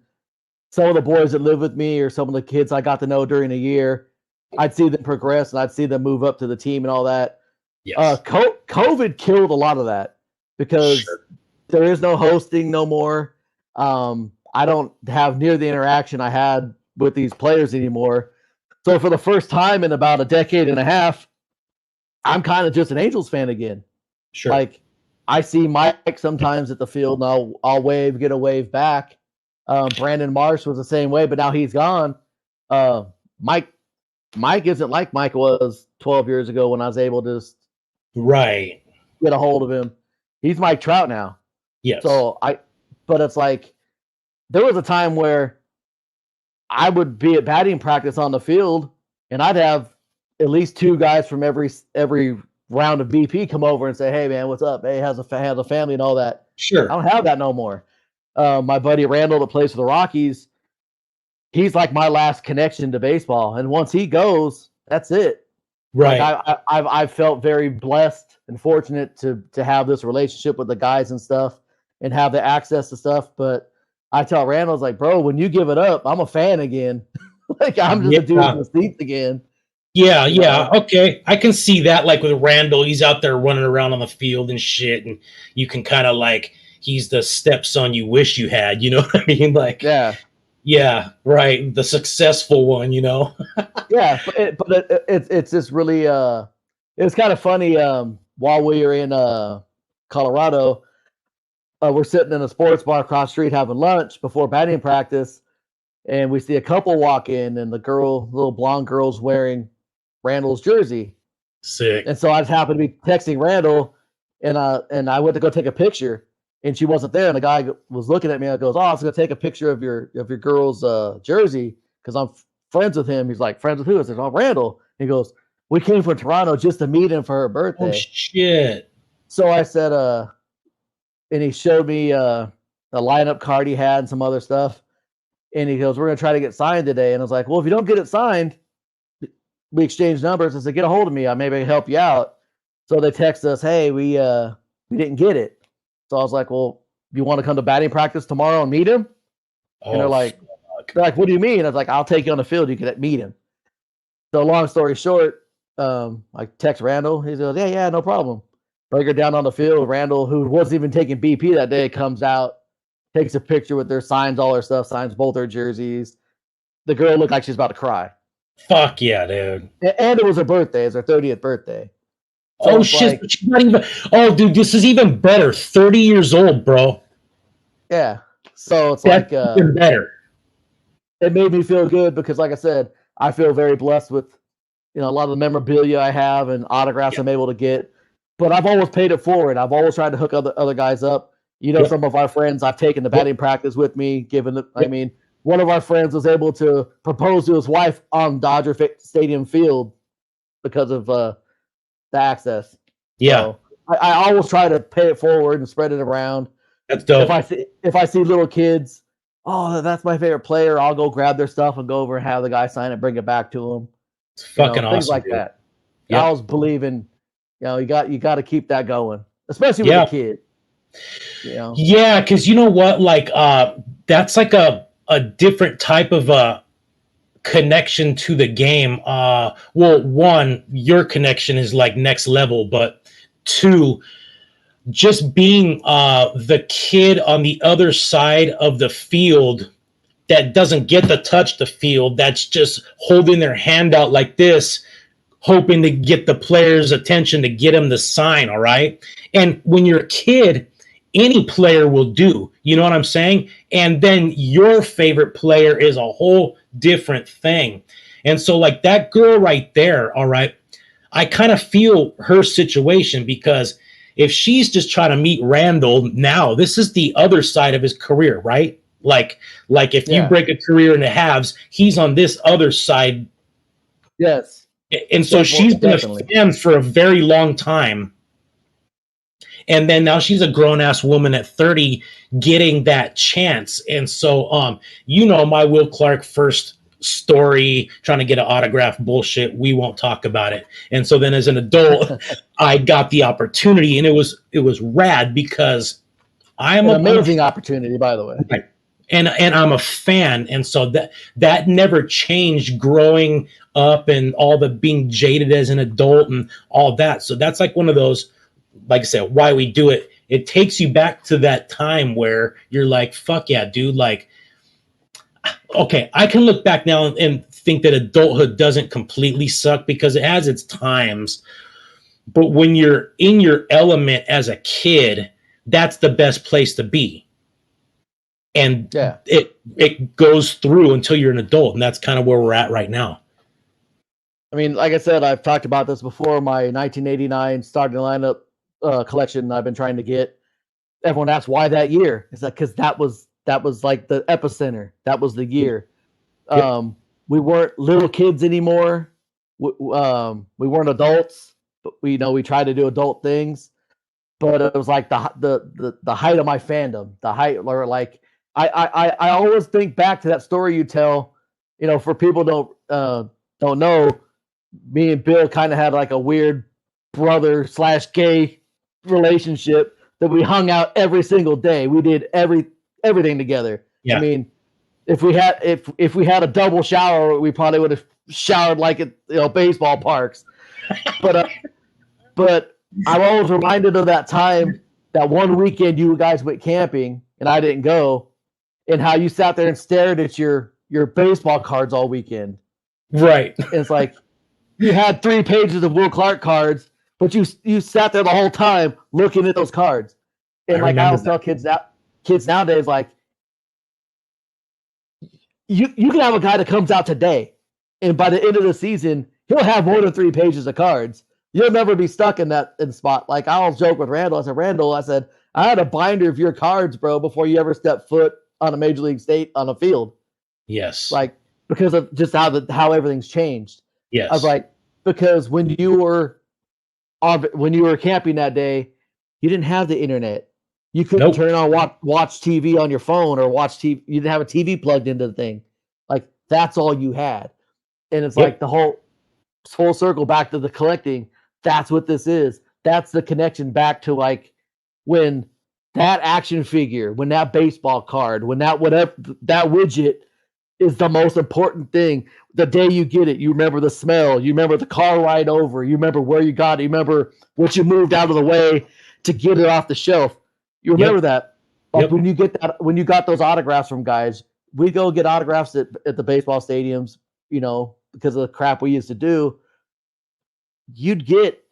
some of the boys that live with me or some of the kids I got to know during the year, I'd see them progress and I'd see them move up to the team and all that. Yes. COVID killed a lot of that because there is no hosting no more. I don't have near the interaction I had with these players anymore. So for the first time in about a decade and a half, I'm kind of just an Angels fan again. Sure. Like I see Mike sometimes at the field and I'll wave, get a wave back. Brandon Marsh was the same way, but now he's gone. Mike isn't like Mike was 12 years ago when I was able to right get a hold of him. He's Mike Trout now. Yes. But it's like there was a time where I would be at batting practice on the field and I'd have at least two guys from every round of BP come over and say, "Hey man, what's up? Hey, how's the family and all that?" Sure. I don't have that no more. My buddy Randall that plays for the Rockies, he's like my last connection to baseball. And once he goes, that's it. Right. Like I've felt very blessed and fortunate to have this relationship with the guys and stuff and have the access to stuff. But I tell Randall, I was like, bro, when you give it up, I'm a fan again. Like I'm just a dude in the seats again. Yeah, yeah. Okay. I can see that like with Randall, he's out there running around on the field and shit, and you can kind of like he's the stepson you wish you had, you know what I mean? Like yeah, right. The successful one, you know. Yeah, but it's just really it was kind of funny while we were in Colorado, we're sitting in a sports bar across the street having lunch before batting practice, and we see a couple walk in, and the little blonde girl's wearing Randall's jersey. Sick. And so I just happened to be texting Randall, and I went to go take a picture, and she wasn't there, and the guy was looking at me and goes, "Oh, I was gonna take a picture of your girl's jersey because I'm friends with him." He's like, "Friends with who?" I said, "Oh, Randall." He goes, "We came from Toronto just to meet him for her birthday." Oh shit. So I said, and he showed me a lineup card he had and some other stuff. And he goes, "We're going to try to get signed today." And I was like, "Well, if you don't get it signed," we exchanged numbers. I said, "Get a hold of me. I maybe help you out." So they text us, "Hey, we didn't get it." So I was like, "Well, you want to come to batting practice tomorrow and meet him?" And they're like, "What do you mean?" I was like, "I'll take you on the field. You can meet him." So long story short, I text Randall. He goes, "Yeah, no problem." Break her down on the field. Randall, who wasn't even taking BP that day, comes out, takes a picture with her, signs all her stuff, signs both her jerseys. The girl looked like she's about to cry. Fuck yeah, dude. And it was her birthday. It's her 30th birthday. So shit. Like, not even, dude, this is even better. 30 years old, bro. Yeah. So it's that's like even better. It made me feel good because, like I said, I feel very blessed with a lot of the memorabilia I have and autographs I'm able to get. But I've always paid it forward. I've always tried to hook other guys up. Some of our friends I've taken to batting practice with me. I mean, one of our friends was able to propose to his wife on Dodger Stadium field because of the access. Yeah, so I always try to pay it forward and spread it around. That's dope. If I see little kids, "Oh, that's my favorite player," I'll go grab their stuff and go over and have the guy sign it, bring it back to them. It's fucking awesome, things like dude. that. Yep. I always believe in, you got to keep that going, especially with a kid. Yeah, because you know what, like that's like a different type of connection to the game. Well, one, your connection is like next level, but two, just being the kid on the other side of the field that doesn't get to touch the field, that's just holding their hand out like this, hoping to get the player's attention to get him to sign. All right. And when you're a kid, any player will do. You know what I'm saying? And then your favorite player is a whole different thing. And so, like that girl right there, all right, I kind of feel her situation because if she's just trying to meet Randall now, this is the other side of his career, right? Like if you break a career into halves, he's on this other side. Yes. And so she's been a fan for a very long time. And then now she's a grown-ass woman at 30 getting that chance. And so, my Will Clark first story, trying to get an autograph bullshit, we won't talk about it. And so then as an adult, I got the opportunity, and it was rad because I'm an amazing opportunity, by the way. Right. And I'm a fan. And so that never changed growing up and all the being jaded as an adult and all that. So that's like one of those, like I said, why we do it. It takes you back to that time where you're like, fuck yeah, dude. Like, okay, I can look back now and think that adulthood doesn't completely suck because it has its times. But when you're in your element as a kid, that's the best place to be. And it goes through until you're an adult. And that's kind of where we're at right now. I mean, like I said, I've talked about this before. My 1989 starting lineup collection I've been trying to get. Everyone asks why that year. It's like because that was like the epicenter. That was the year. We weren't little kids anymore. We weren't adults, but we tried to do adult things. But it was like the height of my fandom. The height, or like I always think back to that story you tell. For people don't know, me and Bill kind of had like a weird brother/gay relationship that we hung out every single day. We did everything together. Yeah. I mean, if we had a double shower, we probably would have showered like at baseball parks. But I'm always reminded of that time, that one weekend you guys went camping and I didn't go, and how you sat there and stared at your baseball cards all weekend. Right. And it's like you had 3 pages of Will Clark cards, but you sat there the whole time looking at those cards. And I always tell kids nowadays, like, you can have a guy that comes out today, and by the end of the season, he'll have more than 3 pages of cards. You'll never be stuck in that spot. Like, I always joke with Randall. I said, Randall, I had a binder of your cards, bro, before you ever stepped foot on a major league state on a field. Yes. Like, because of just how everything's changed. Yes. I was like, because when you were camping that day, you didn't have the internet. You couldn't turn on watch TV on your phone or watch TV. You didn't have a TV plugged into the thing. Like, that's all you had. And it's like the whole full circle back to the collecting. That's what this is. That's the connection back to like when that action figure, when that baseball card, when that whatever that widget is the most important thing. The day you get it, you remember the smell, you remember the car ride over, you remember where you got it, you remember what you moved out of the way to get it off the shelf. You remember that. Like when you got those autographs from guys, we go get autographs at the baseball stadiums, because of the crap we used to do. You'd get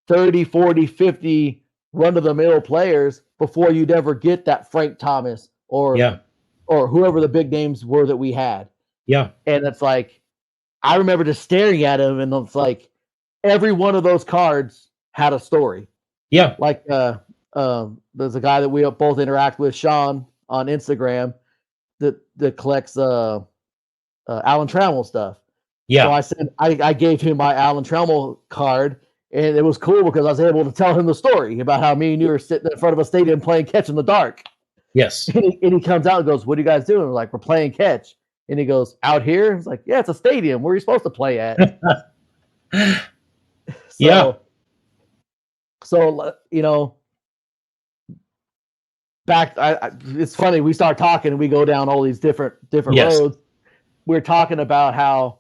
30, 40, 50 run-of-the-mill players before you'd ever get that Frank Thomas or whoever the big names were that we had. Yeah. And it's like, I remember just staring at him, and it's like every one of those cards had a story. Yeah. Like there's a guy that we both interact with, Sean, on Instagram that collects Alan Trammell stuff. Yeah. So I said I gave him my Alan Trammell card, and it was cool because I was able to tell him the story about how me and you were sitting in front of a stadium playing catch in the dark. Yes. And he comes out and goes, "What are you guys doing?" We're like, "We're playing catch." And he goes, "Out here?" It's like, "Yeah, it's a stadium. Where are you supposed to play at?" So back. It's funny. We start talking and we go down all these different roads. We're talking about how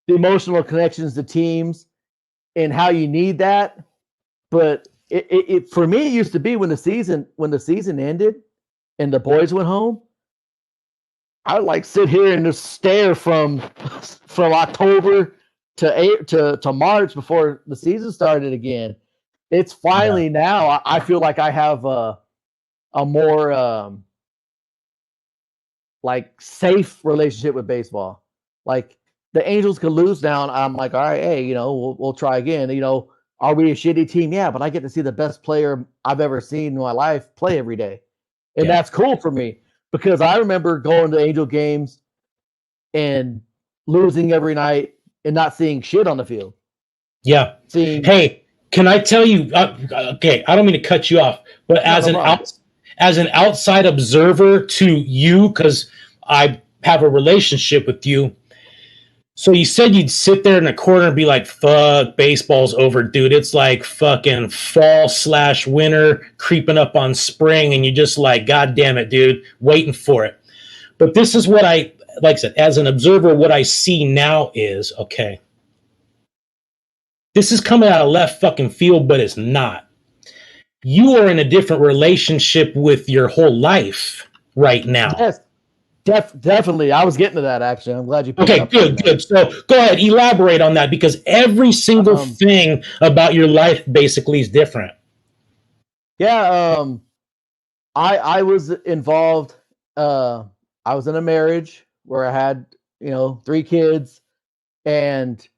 the emotional connections to teams and how you need that. But it for me, it used to be when the season ended and the boys went home, I would like sit here and just stare from October to March before the season started again. It's finally now. I feel like I have a more like safe relationship with baseball. Like the Angels could lose now, and I'm like, all right, hey, we'll try again. Are we a shitty team? Yeah, but I get to see the best player I've ever seen in my life play every day, and that's cool for me because I remember going to Angel games and losing every night and not seeing shit on the field. Yeah. Hey, can I tell you? Okay, I don't mean to cut you off, but as an outside observer to you, because I have a relationship with you. So you said you'd sit there in a corner and be like, "Fuck, baseball's over, dude. It's like fucking fall/winter creeping up on spring," and you're just like, "God damn it, dude, waiting for it." But this is what like I said, as an observer, what I see now is okay. This is coming out of left fucking field, but it's not. You are in a different relationship with your whole life right now. Yes, definitely. I was getting to that, actually. I'm glad you picked up. Okay, good. So go ahead, elaborate on that, because every single thing about your life basically is different. Yeah, I was involved. I was in a marriage where I had, 3 kids, and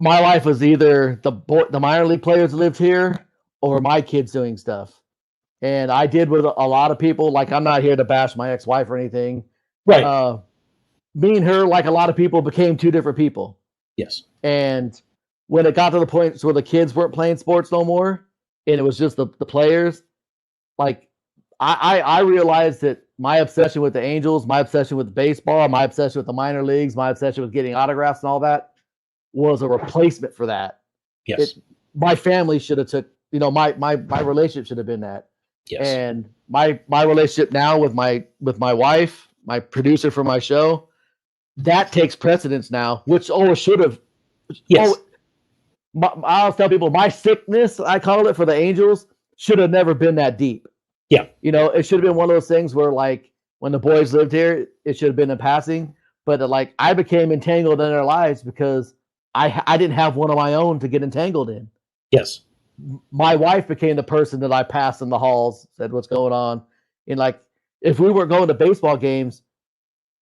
my life was either the minor league players lived here or my kids doing stuff. And I did with a lot of people. Like, I'm not here to bash my ex-wife or anything. Right. Me and her, like a lot of people, became 2 different people. Yes. And when it got to the point where the kids weren't playing sports no more, and it was just the players, like I realized that my obsession with the Angels, my obsession with baseball, my obsession with the minor leagues, my obsession with getting autographs and all that was a replacement for that. Yes. My family should have took, my relationship should have been that. Yes. And my relationship now with my wife, my producer for my show, that takes precedence now, which always should have. Yes. I always tell people my sickness, I call it, for the Angels, should have never been that deep. Yeah. It should have been one of those things where, like, when the boys lived here, it should have been in passing. But like, I became entangled in their lives because I didn't have one of my own to get entangled in. Yes. My wife became the person that I passed in the halls, said what's going on. And like, if we weren't going to baseball games,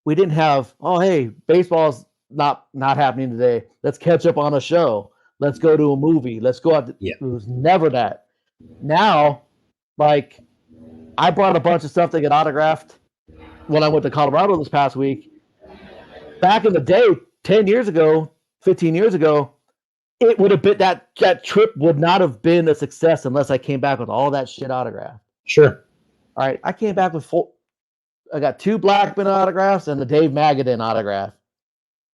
we didn't have, oh, hey, baseball's not happening today. Let's catch up on a show. Let's go to a movie. Let's go out. Yeah. It was never that. Now, like, I brought a bunch of stuff to get autographed when I went to Colorado this past week. Back in the day, 10 years ago, 15 years ago, it would have been that trip would not have been a success unless I came back with all that shit autographed. Sure. All right. I came back with I got 2 Blackman autographs and the Dave Magadan autograph.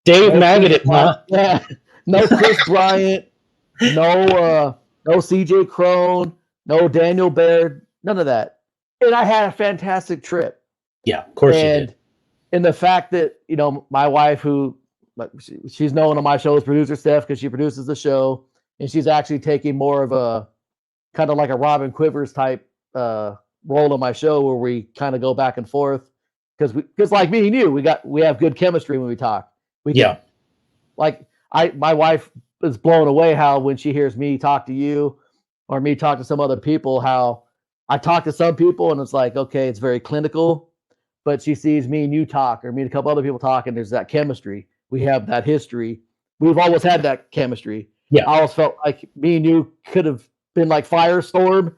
Dave Magadan, huh? Yeah. No Chris Bryant, no CJ Crone, no Daniel Baird, none of that. And I had a fantastic trip. Yeah, of course you did. And the fact that, my wife, who she's known on my show as producer Steph because she produces the show, and she's actually taking more of a kind of like a Robin Quivers type role in my show where we kind of go back and forth because like me and you, we have good chemistry when we talk. My wife is blown away how when she hears me talk to you or me talk to some other people, how I talk to some people and it's like, okay, it's very clinical, but she sees me and you talk or me and a couple other people talk and there's that chemistry. We have that history. We've always had that chemistry. Yeah. I always felt like me and you could have been like Firestorm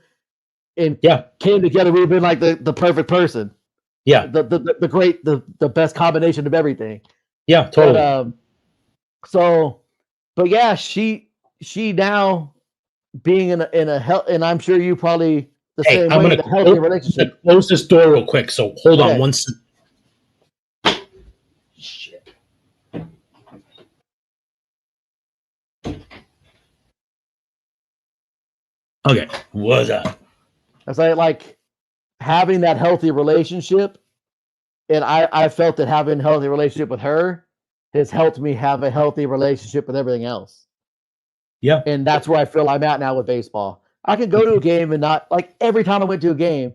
and came together. We've been like the perfect person. Yeah. The great, the best combination of everything. Yeah, totally. But yeah, she now being in a health, and I'm sure you probably the same way, the healthy relationship. Close this door real quick. So hold on one second. Shit. Okay, what's up? I say like having that healthy relationship, and I felt that having a healthy relationship with her has helped me have a healthy relationship with everything else. Yeah. And that's where I feel I'm at now with baseball. I can go to a game and not, like, every time I went to a game,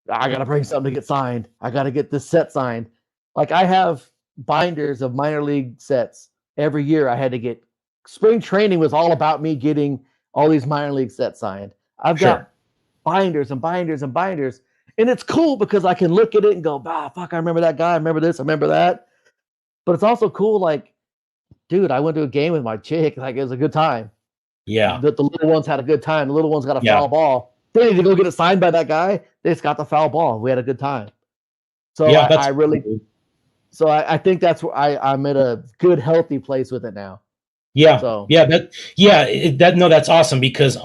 I got to bring something to get signed. I got to get this set signed. Like, I have binders of minor league sets every year. I had to get spring training was all about me getting all these minor league sets signed. I've got binders and binders and binders. And it's cool because I can look at it and go, fuck, I remember that guy. I remember this. I remember that. But it's also cool, like, dude, I went to a game with my chick. Like, it was a good time. Yeah. The little ones had a good time. The little ones got a foul ball. They need to go get it signed by that guy. They just got the foul ball. We had a good time. So yeah, I really, cool. So I think that's where I'm at a good, healthy place with it now. Yeah. So that's awesome because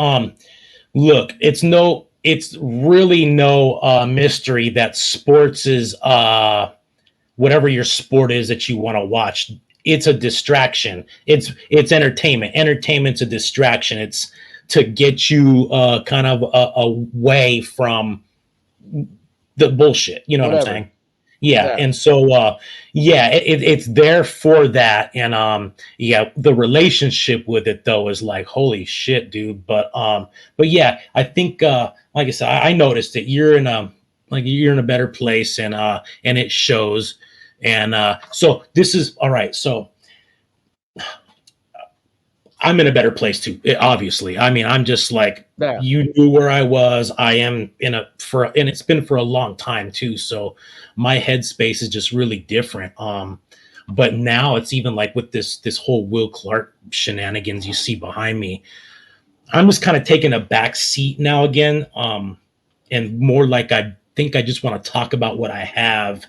look, it's really no mystery that sports is whatever your sport is that you want to watch. It's a distraction. It's entertainment. Entertainment's a distraction. It's to get you kind of away from the bullshit. You know what I'm saying? Yeah. And so, it's there for that. And, the relationship with it though is like, holy shit, dude. But yeah, I think, like I said, I noticed that you're in a better place and it shows. And, so this is all right. So I'm in a better place too, obviously. I mean, I'm just like, you knew where I was. I am and it's been for a long time too. So my headspace is just really different. But now it's even like with this whole Will Clark shenanigans you see behind me, I'm just kind of taking a back seat now again. And more like, I think I just want to talk about what I have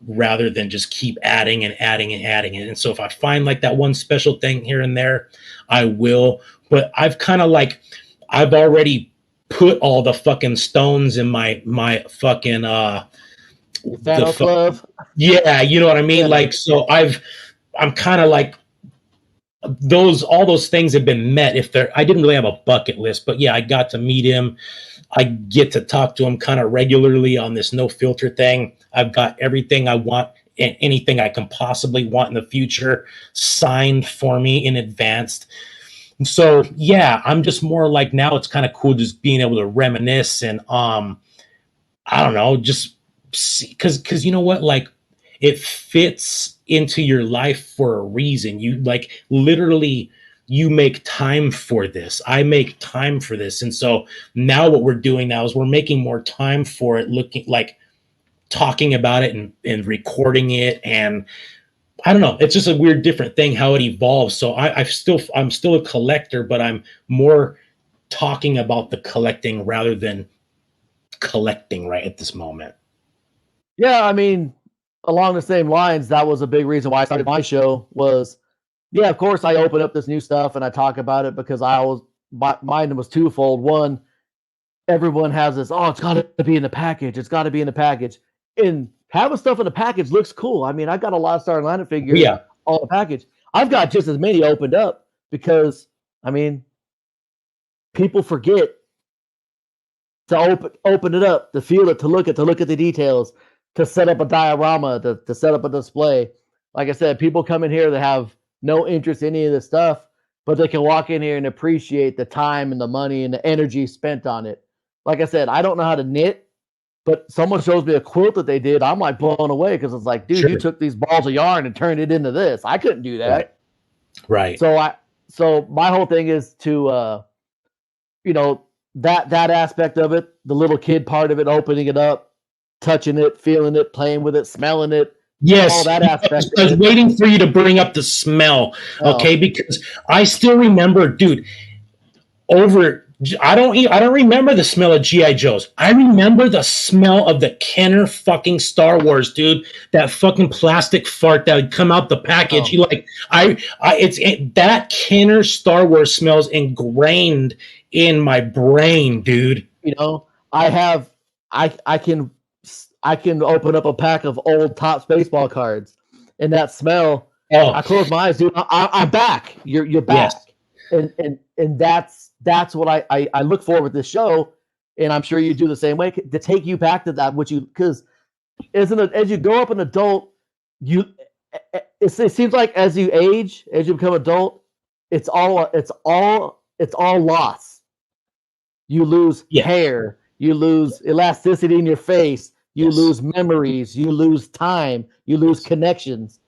rather than just keep adding and adding and adding it. And so if I find like that one special thing here and there, I will. But I've kind of like, I've already put all the fucking stones in my fucking glove. Yeah, you know what I mean? Yeah. Like, so I'm kind of like, all those things have been met. I didn't really have a bucket list, but yeah, I got to meet him. I get to talk to him kind of regularly on this no filter thing. I've got everything I want and anything I can possibly want in the future signed for me in advance. So yeah, I'm just more like, now it's kind of cool just being able to reminisce and I don't know, just because you know what, like it fits into your life for a reason. You like literally you make time for this. I make time for this. And so now what we're doing now is we're making more time for it, looking like talking about it and recording it. And I don't know, it's just a weird, different thing how it evolves. So I'm still a collector, but I'm more talking about the collecting rather than collecting right at this moment. Yeah. I mean, along the same lines, that was a big reason why I started my show was, yeah, of course I open up this new stuff and I talk about it because mine was twofold. One, everyone has this, it's got to be in the package. It's got to be in the package. And having stuff in the package looks cool. I mean, I've got a lot of starting lineup figures on the package. I've got just as many opened up because, I mean, people forget to open it up, to feel it, to look at the details, to set up a diorama, to set up a display. Like I said, people come in here that have no interest in any of this stuff, but they can walk in here and appreciate the time and the money and the energy spent on it. Like I said, I don't know how to knit, but someone shows me a quilt that they did. I'm like blown away because it's like, dude, you took these balls of yarn and turned it into this. I couldn't do that. Right. So my whole thing is to, that aspect of it, the little kid part of it, opening it up, touching it, feeling it, playing with it, smelling it. Yes, all that aspect. I was waiting for you to bring up the smell, okay? Because I still remember, dude. I don't remember the smell of GI Joes. I remember the smell of the Kenner fucking Star Wars, dude. That fucking plastic fart that would come out the package. That Kenner Star Wars smells ingrained in my brain, dude. You know, I can open up a pack of old Topps baseball cards, and that smell. I close my eyes, dude. I'm back. You're back, yes. And that's what I look for with this show, and I'm sure you do the same way to take you back to that. Because as you grow up an adult, it seems like as you age, as you become adult, it's all loss. You lose hair. You lose elasticity in your face. You lose memories. You lose time. You lose connections.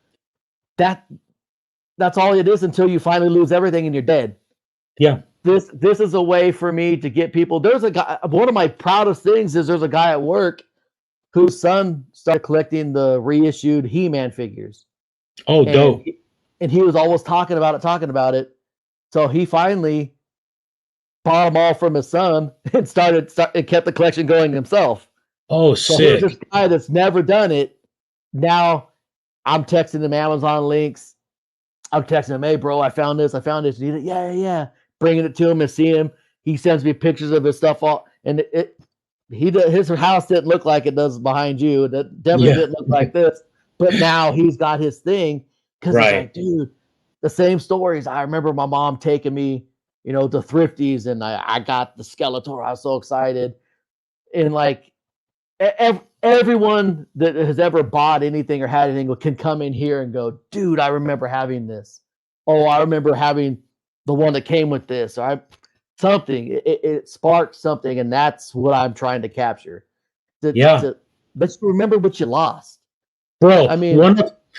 that's all it is until you finally lose everything and you're dead. Yeah. This is a way for me to get people. There's a guy. One of my proudest things is there's a guy at work whose son started collecting the reissued He-Man figures. Oh, dope. And he was always talking about it. So he finally bought them all from his son and kept the collection going himself. Oh, So sick. here's this guy that's never done it. Now I'm texting him Amazon links. I'm texting him, hey, bro, I found this. Yeah. Bringing it to him and seeing him. He sends me pictures of his stuff. And his house didn't look like it does behind you. That definitely didn't look like this. But now he's got his thing because he's like, dude, the same stories. I remember my mom taking me, to Thrifties, and I got the Skeletor. I was so excited. And like everyone that has ever bought anything or had anything can come in here and go, dude, I remember having this. Oh, I remember having the one that came with this. Or something. It sparked something, and that's what I'm trying to capture. But you remember what you lost. Bro, I mean,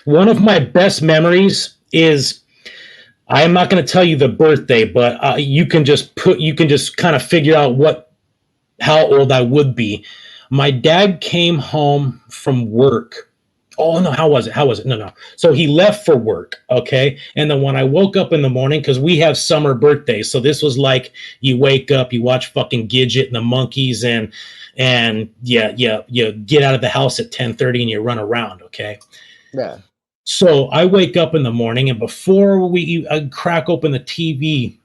one of my best memories is, I am not going to tell you the birthday, but you can just kind of figure out how old I would be. My dad came home from work. Oh no, how was it? No. So he left for work, okay? And then when I woke up in the morning, because we have summer birthdays, so this was like you wake up, you watch fucking Gidget and the Monkeys, and you get out of the house at 10:30 and you run around, okay? Yeah. So I wake up in the morning, and before I crack open the TV,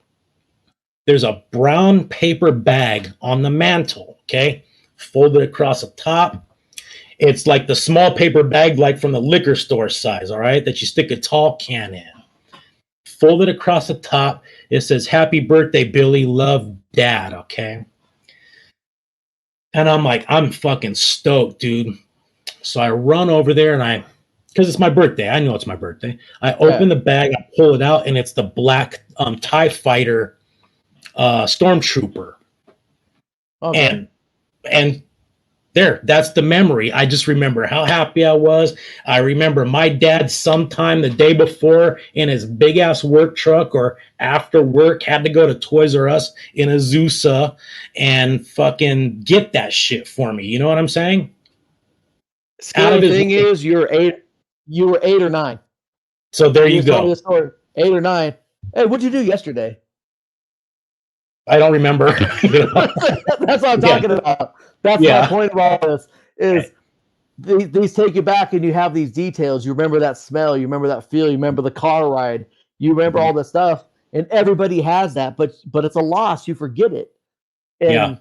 there's a brown paper bag on the mantle, okay? Folded across the top. It's like the small paper bag, like from the liquor store size, all right, that you stick a tall can in. Folded across the top, it says, "Happy birthday, Billy. Love, Dad," okay? And I'm like, I'm fucking stoked, dude. So I run over there, and because it's my birthday. I know it's my birthday. I open the bag, I pull it out, and it's the black TIE Fighter Stormtrooper. Okay. And that's the memory. I just remember how happy I was. I remember my dad sometime the day before in his big ass work truck or after work had to go to Toys R Us in Azusa and fucking get that shit for me. You know what I'm saying? Scary thing is, you were 8 or 9. So there you go. Told me the story. 8 or 9. Hey, what'd you do yesterday? I don't remember. That's what I'm talking about. That's my point of all this is these take you back, and you have these details. You remember that smell. You remember that feel. You remember the car ride. You remember all this stuff. And everybody has that, but it's a loss. You forget it. And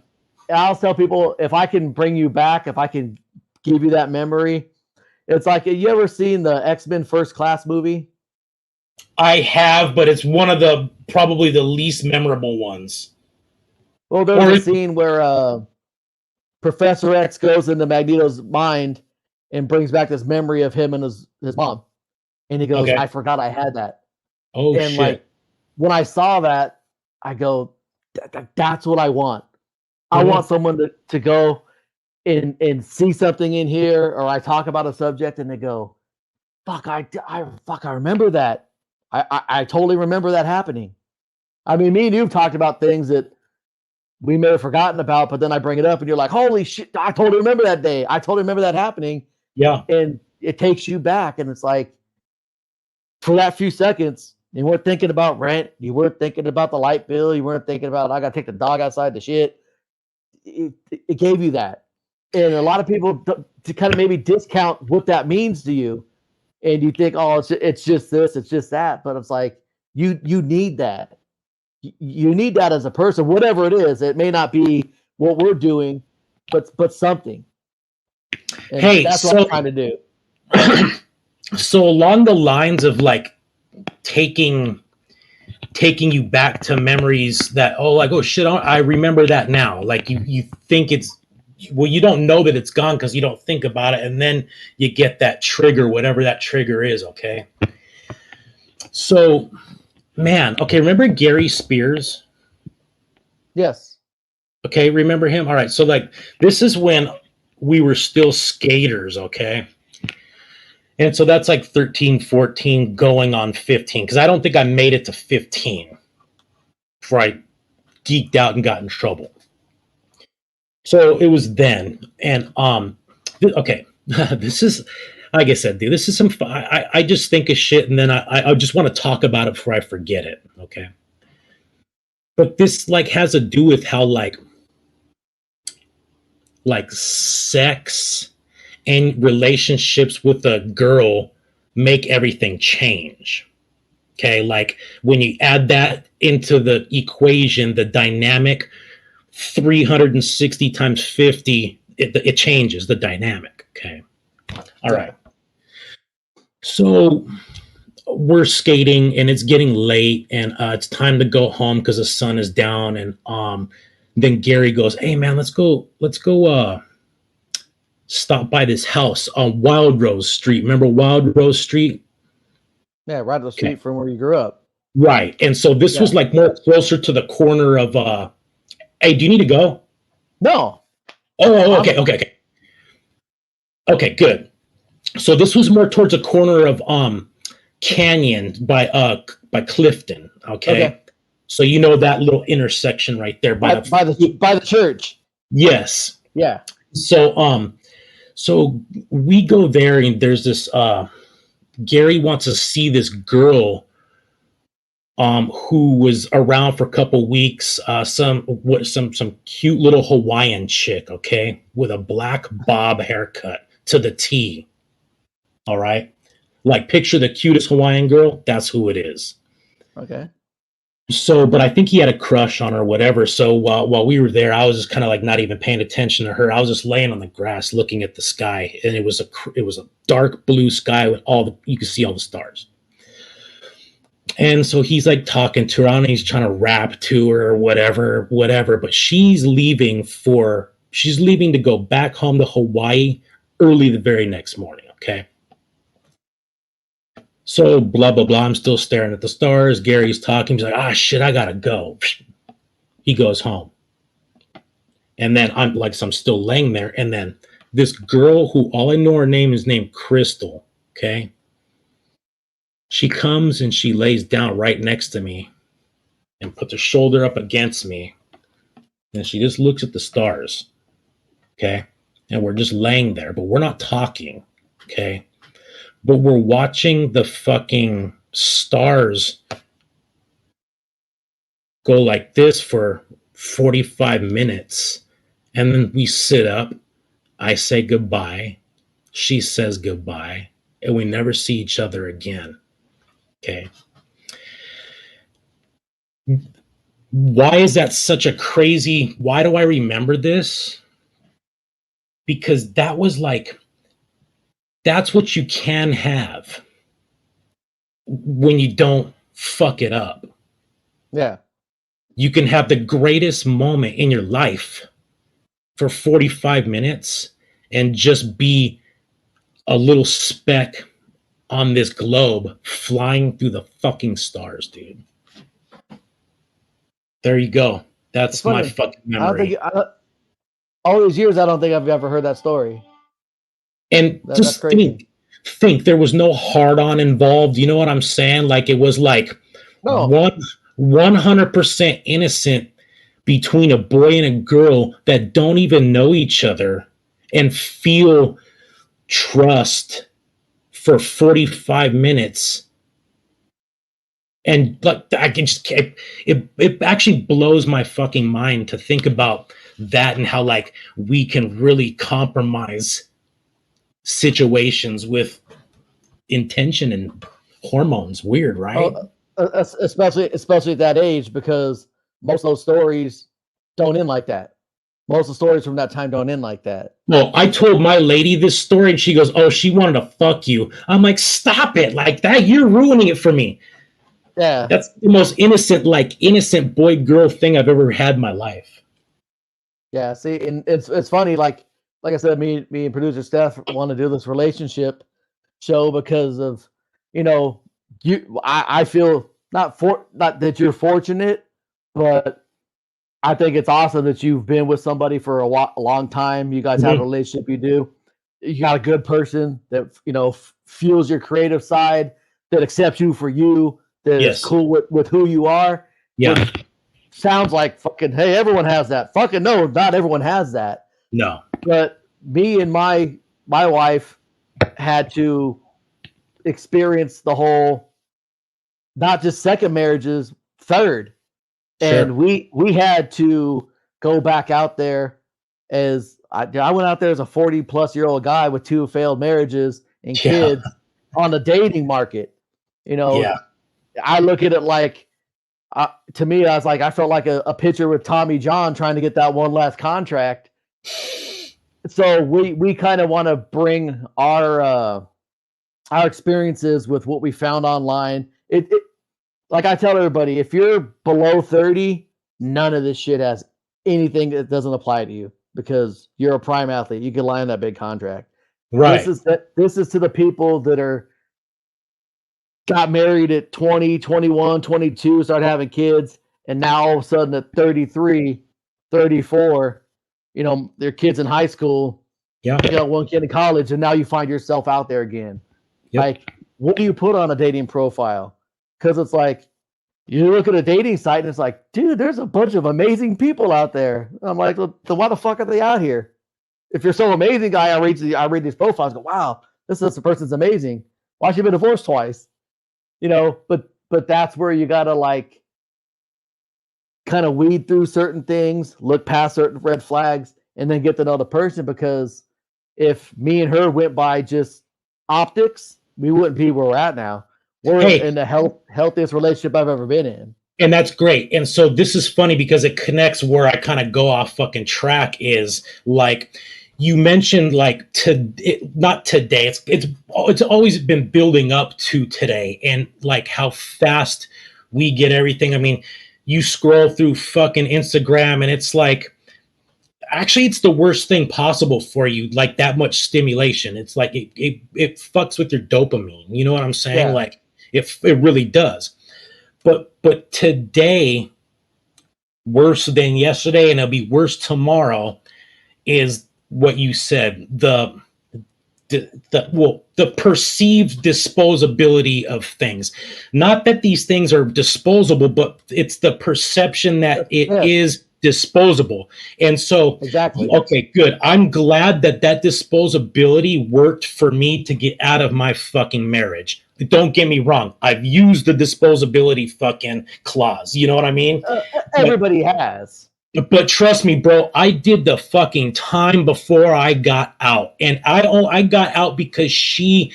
I'll tell people, if I can bring you back, if I can give you that memory, it's like, you ever seen the X-Men First Class movie? I have, but it's one of probably the least memorable ones. Well, there's a scene where Professor X goes into Magneto's mind and brings back this memory of him and his mom. And he goes, I forgot I had that. Oh, and shit. Like, when I saw that, I go, that's what I want. I want someone to go and see something in here, or I talk about a subject and they go, fuck, I remember that. I totally remember that happening. I mean, me and you've talked about things that we may have forgotten about, but then I bring it up and you're like, holy shit, I totally remember that day. I totally remember that happening. Yeah. And it takes you back. And it's like, for that few seconds, you weren't thinking about rent. You weren't thinking about the light bill. You weren't thinking about, I got to take the dog outside the shit. It gave you that. And a lot of people to kind of maybe discount what that means to you. And you think, oh, it's just this, it's just that. But it's like, you need that. You need that as a person, whatever it is. It may not be what we're doing, but something. And that's what I'm trying to do. So along the lines of like taking you back to memories that, oh shit, I remember that now. Like you think you don't know that it's gone because you don't think about it, and then you get that trigger, whatever that trigger is. Okay. So, man, okay, remember Gary Spears? Yes. Okay, remember him? All right, so like this is when we were still skaters, okay? And so that's like 13, 14, going on 15. Because I don't think I made it to 15 before I geeked out and got in trouble. So it was then. And okay, this is, like I said, dude, this is some, I just think of shit and then I just want to talk about it before I forget it. Okay. But this like has to do with how like sex and relationships with a girl make everything change. Okay, like when you add that into the equation, the dynamic 360 times 50, it changes the dynamic. Okay. All right. So we're skating and it's getting late and it's time to go home because the sun is down. And then Gary goes, "Hey man, let's go stop by this house on Wild Rose Street. Remember Wild Rose Street?" Yeah, right up the street from where you grew up. Right. And so this was like more closer to the corner of hey, do you need to go? No. Oh, okay. Okay, good. So this was more towards the corner of Canyon by Clifton. Okay. So you know that little intersection right there by the church. Yes. Yeah. So we go there and there's this Gary wants to see this girl who was around for a couple weeks, some cute little Hawaiian chick, okay, with a black bob haircut to the T. All right, like picture the cutest Hawaiian girl. That's who it is. Okay. So, but I think he had a crush on her, or whatever. So while we were there, I was just kind of like not even paying attention to her. I was just laying on the grass looking at the sky, and it was a dark blue sky with you could see all the stars. And so he's like talking to her, and he's trying to rap to her or whatever. But she's leaving to go back home to Hawaii early the very next morning. Okay. So blah, blah, blah. I'm still staring at the stars. Gary's talking. He's like, shit, I gotta go. He goes home. And then I'm still laying there. And then this girl who all I know her name is named Crystal. Okay. She comes and she lays down right next to me and puts her shoulder up against me. And she just looks at the stars. Okay. And we're just laying there, but we're not talking. Okay. But we're watching the fucking stars go like this for 45 minutes. And then we sit up. I say goodbye. She says goodbye. And we never see each other again. Okay. Why is that such a crazy? Why do I remember this? Because that was like, that's what you can have when you don't fuck it up. Yeah. You can have the greatest moment in your life for 45 minutes and just be a little speck on this globe flying through the fucking stars, dude. There you go. That's my fucking memory. All these years, I don't think I've ever heard that story. And just think there was no hard-on involved. You know what I'm saying? Like it was like 100% innocent between a boy and a girl that don't even know each other and feel trust for 45 minutes. And like I can just it actually blows my fucking mind to think about that and how like we can really compromise situations with intention and hormones. Weird, right? Especially at that age, because most of those stories don't end like that. Most of the stories from that time don't end like that. Well, I told my lady this story and she goes, "Oh, she wanted to fuck you." I'm like, "Stop it. Like that, you're ruining it for me." Yeah. That's the most innocent boy girl thing I've ever had in my life. Yeah, see, and it's funny, like I said, me and producer Steph want to do this relationship show because of, I feel not that you're fortunate, but I think it's awesome that you've been with somebody for a long time. You guys have a relationship you do. you got a good person that, you know, fuels your creative side, that accepts you for you, that is cool with who you are. Yeah. Which sounds like fucking, hey, everyone has that. Fucking no, not everyone has that. No. But me and my wife had to experience the whole, not just second marriages, third. Sure. And we had to go back out there as I went out there as a 40-plus-year-old guy with 2 failed marriages and kids on the dating market. You know, I look at it like, to me, I was like, I felt like a pitcher with Tommy John trying to get that one last contract. So we kind of want to bring our experiences with what we found online. It like I tell everybody, if you're below 30, none of this shit has anything that doesn't apply to you because you're a prime athlete. You can land that big contract. Right. This is to the people that got married at 20, 21, 22, started having kids, and now all of a sudden at 33, 34, you know, their kids in high school, you got one kid in college, and now you find yourself out there again. Yep. Like, what do you put on a dating profile? Because it's like, you look at a dating site and it's like, dude, there's a bunch of amazing people out there. I'm like, well, why the fuck are they out here? If you're so amazing, guy, I read these profiles, go, wow, this person's amazing. Why she been divorced twice? You know, but that's where you gotta like kind of weed through certain things, look past certain red flags, and then get to know the person. Because if me and her went by just optics, we wouldn't be where we're at now. We're in the healthiest relationship I've ever been in. And that's great. And so this is funny because it connects where I kind of go off fucking track is like you mentioned like not today. It's always been building up to today and like how fast we get everything. I mean, you scroll through fucking Instagram and it's like, actually, it's the worst thing possible for you. Like that much stimulation. It's like it fucks with your dopamine. You know what I'm saying? Yeah. Like it really does. But today, worse than yesterday, and it'll be worse tomorrow, is what you said. The perceived disposability of things. Not that these things are disposable, but it's the perception that it is disposable. And so, exactly. Okay, good. I'm glad that disposability worked for me to get out of my fucking marriage. Don't get me wrong. I've used the disposability fucking clause. You know what I mean? Everybody has. But trust me, bro, I did the fucking time before I got out. And I got out because she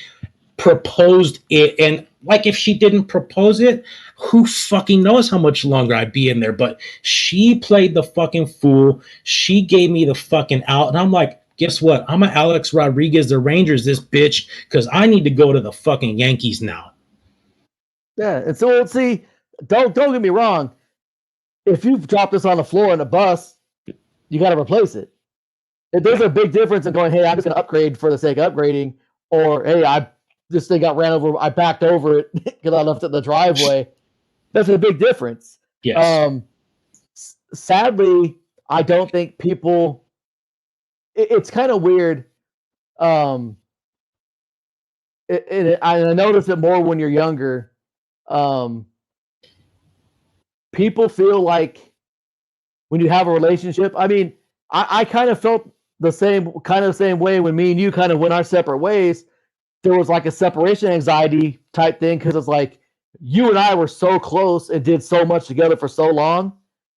proposed it. And like if she didn't propose it, who fucking knows how much longer I'd be in there. But she played the fucking fool. She gave me the fucking out. And I'm like, guess what? I'm an Alex Rodriguez, the Rangers, this bitch, because I need to go to the fucking Yankees now. Yeah, and so let's see. Don't get me wrong. If you've dropped this on the floor in a bus, you got to replace it. There's a big difference in going, hey, I'm just going to upgrade for the sake of upgrading, or hey, this thing got ran over. I backed over it because I left it in the driveway. That's a big difference. Yes. Sadly, I don't think people. It's kind of weird. I notice it more when you're younger. People feel like when you have a relationship. I mean, I kind of felt the same way when me and you kind of went our separate ways. There was like a separation anxiety type thing because it's like you and I were so close and did so much together for so long,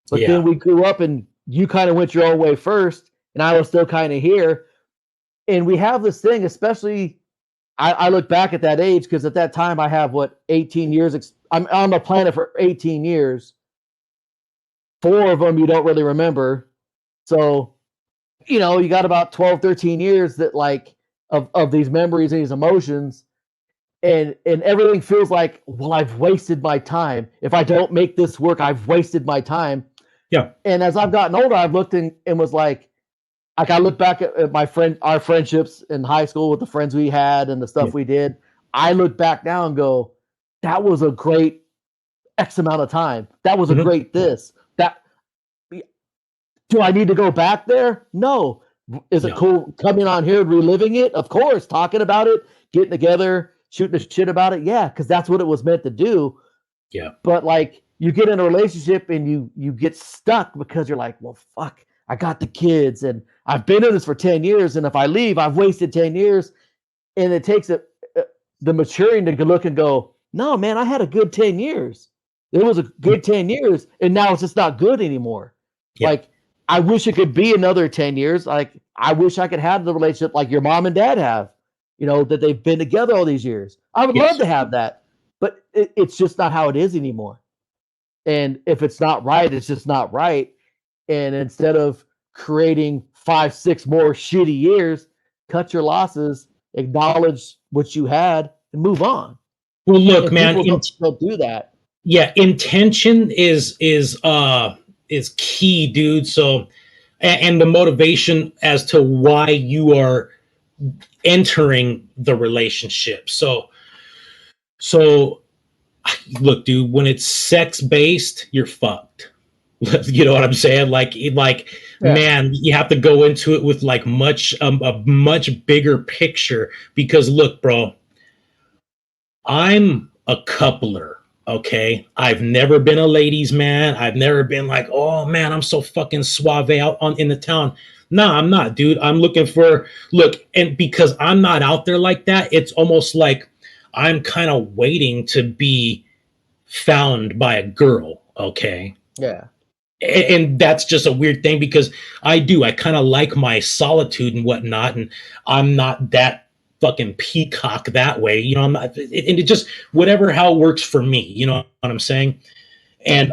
but then we grew up and you kind of went your own way first, and I was still kind of here. And we have this thing, especially I look back at that age because at that time I have 18 years. I'm on the planet for 18 years. 4 of them you don't really remember. So, you know, you got about 12, 13 years that like of these memories and these emotions. And everything feels like, well, I've wasted my time. If I don't make this work, I've wasted my time. Yeah. And as I've gotten older, I've looked and was like I look back at our friendships in high school with the friends we had and the stuff we did. I look back now and go, that was a great X amount of time. That was a great this. Do I need to go back there? No. Is it No. cool coming on here, reliving it? Of course, talking about it, getting together, shooting the shit about it. Yeah, because that's what it was meant to do. Yeah. But like you get in a relationship and you get stuck because you're like, well, fuck, I got the kids and I've been in this for 10 years. And if I leave, I've wasted 10 years. And it takes the maturing to look and go, no, man, I had a good 10 years. It was a good 10 years. And now it's just not good anymore. Yeah. Like, I wish it could be another 10 years. Like, I wish I could have the relationship like your mom and dad have, that they've been together all these years. I would love to have that, but it's just not how it is anymore. And if it's not right, it's just not right. And instead of creating 5-6 more shitty years, cut your losses, acknowledge what you had, and move on. Well, look, And man, people don't do that. yeah, intention is key, dude. So, and the motivation as to why you are entering the relationship. So look, dude, when it's sex based, you're fucked. You know what I'm saying? Like, man, you have to go into it with like a much bigger picture because look, bro, I'm a coupler. Okay. I've never been a ladies man. I've never been like, oh man, I'm so fucking suave out in the town. Nah, I'm not, dude. I'm looking for and because I'm not out there like that, it's almost like I'm kind of waiting to be found by a girl. Okay. Yeah. And that's just a weird thing because I kind of like my solitude and whatnot. And I'm not that fucking peacock that way. I'm not, and it just, whatever, how it works for me, you know what I'm saying? And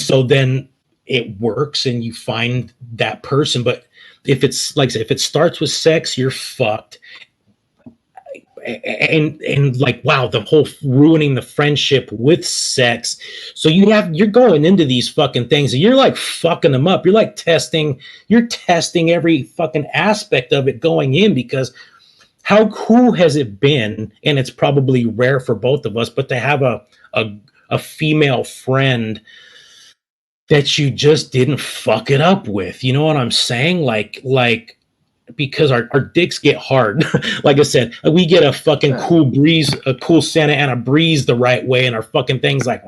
so then it works and you find that person. But if it's like I said, if it starts with sex, you're fucked. And like, wow, the whole ruining the friendship with sex. So you're going into these fucking things and you're like fucking them up. You're like testing every fucking aspect of it going in, because how cool has it been? And it's probably rare for both of us, but to have a female friend that you just didn't fuck it up with. You know what I'm saying? Like, because our dicks get hard. Like I said, we get a fucking cool breeze, a cool Santa Ana breeze the right way, and our fucking thing's like,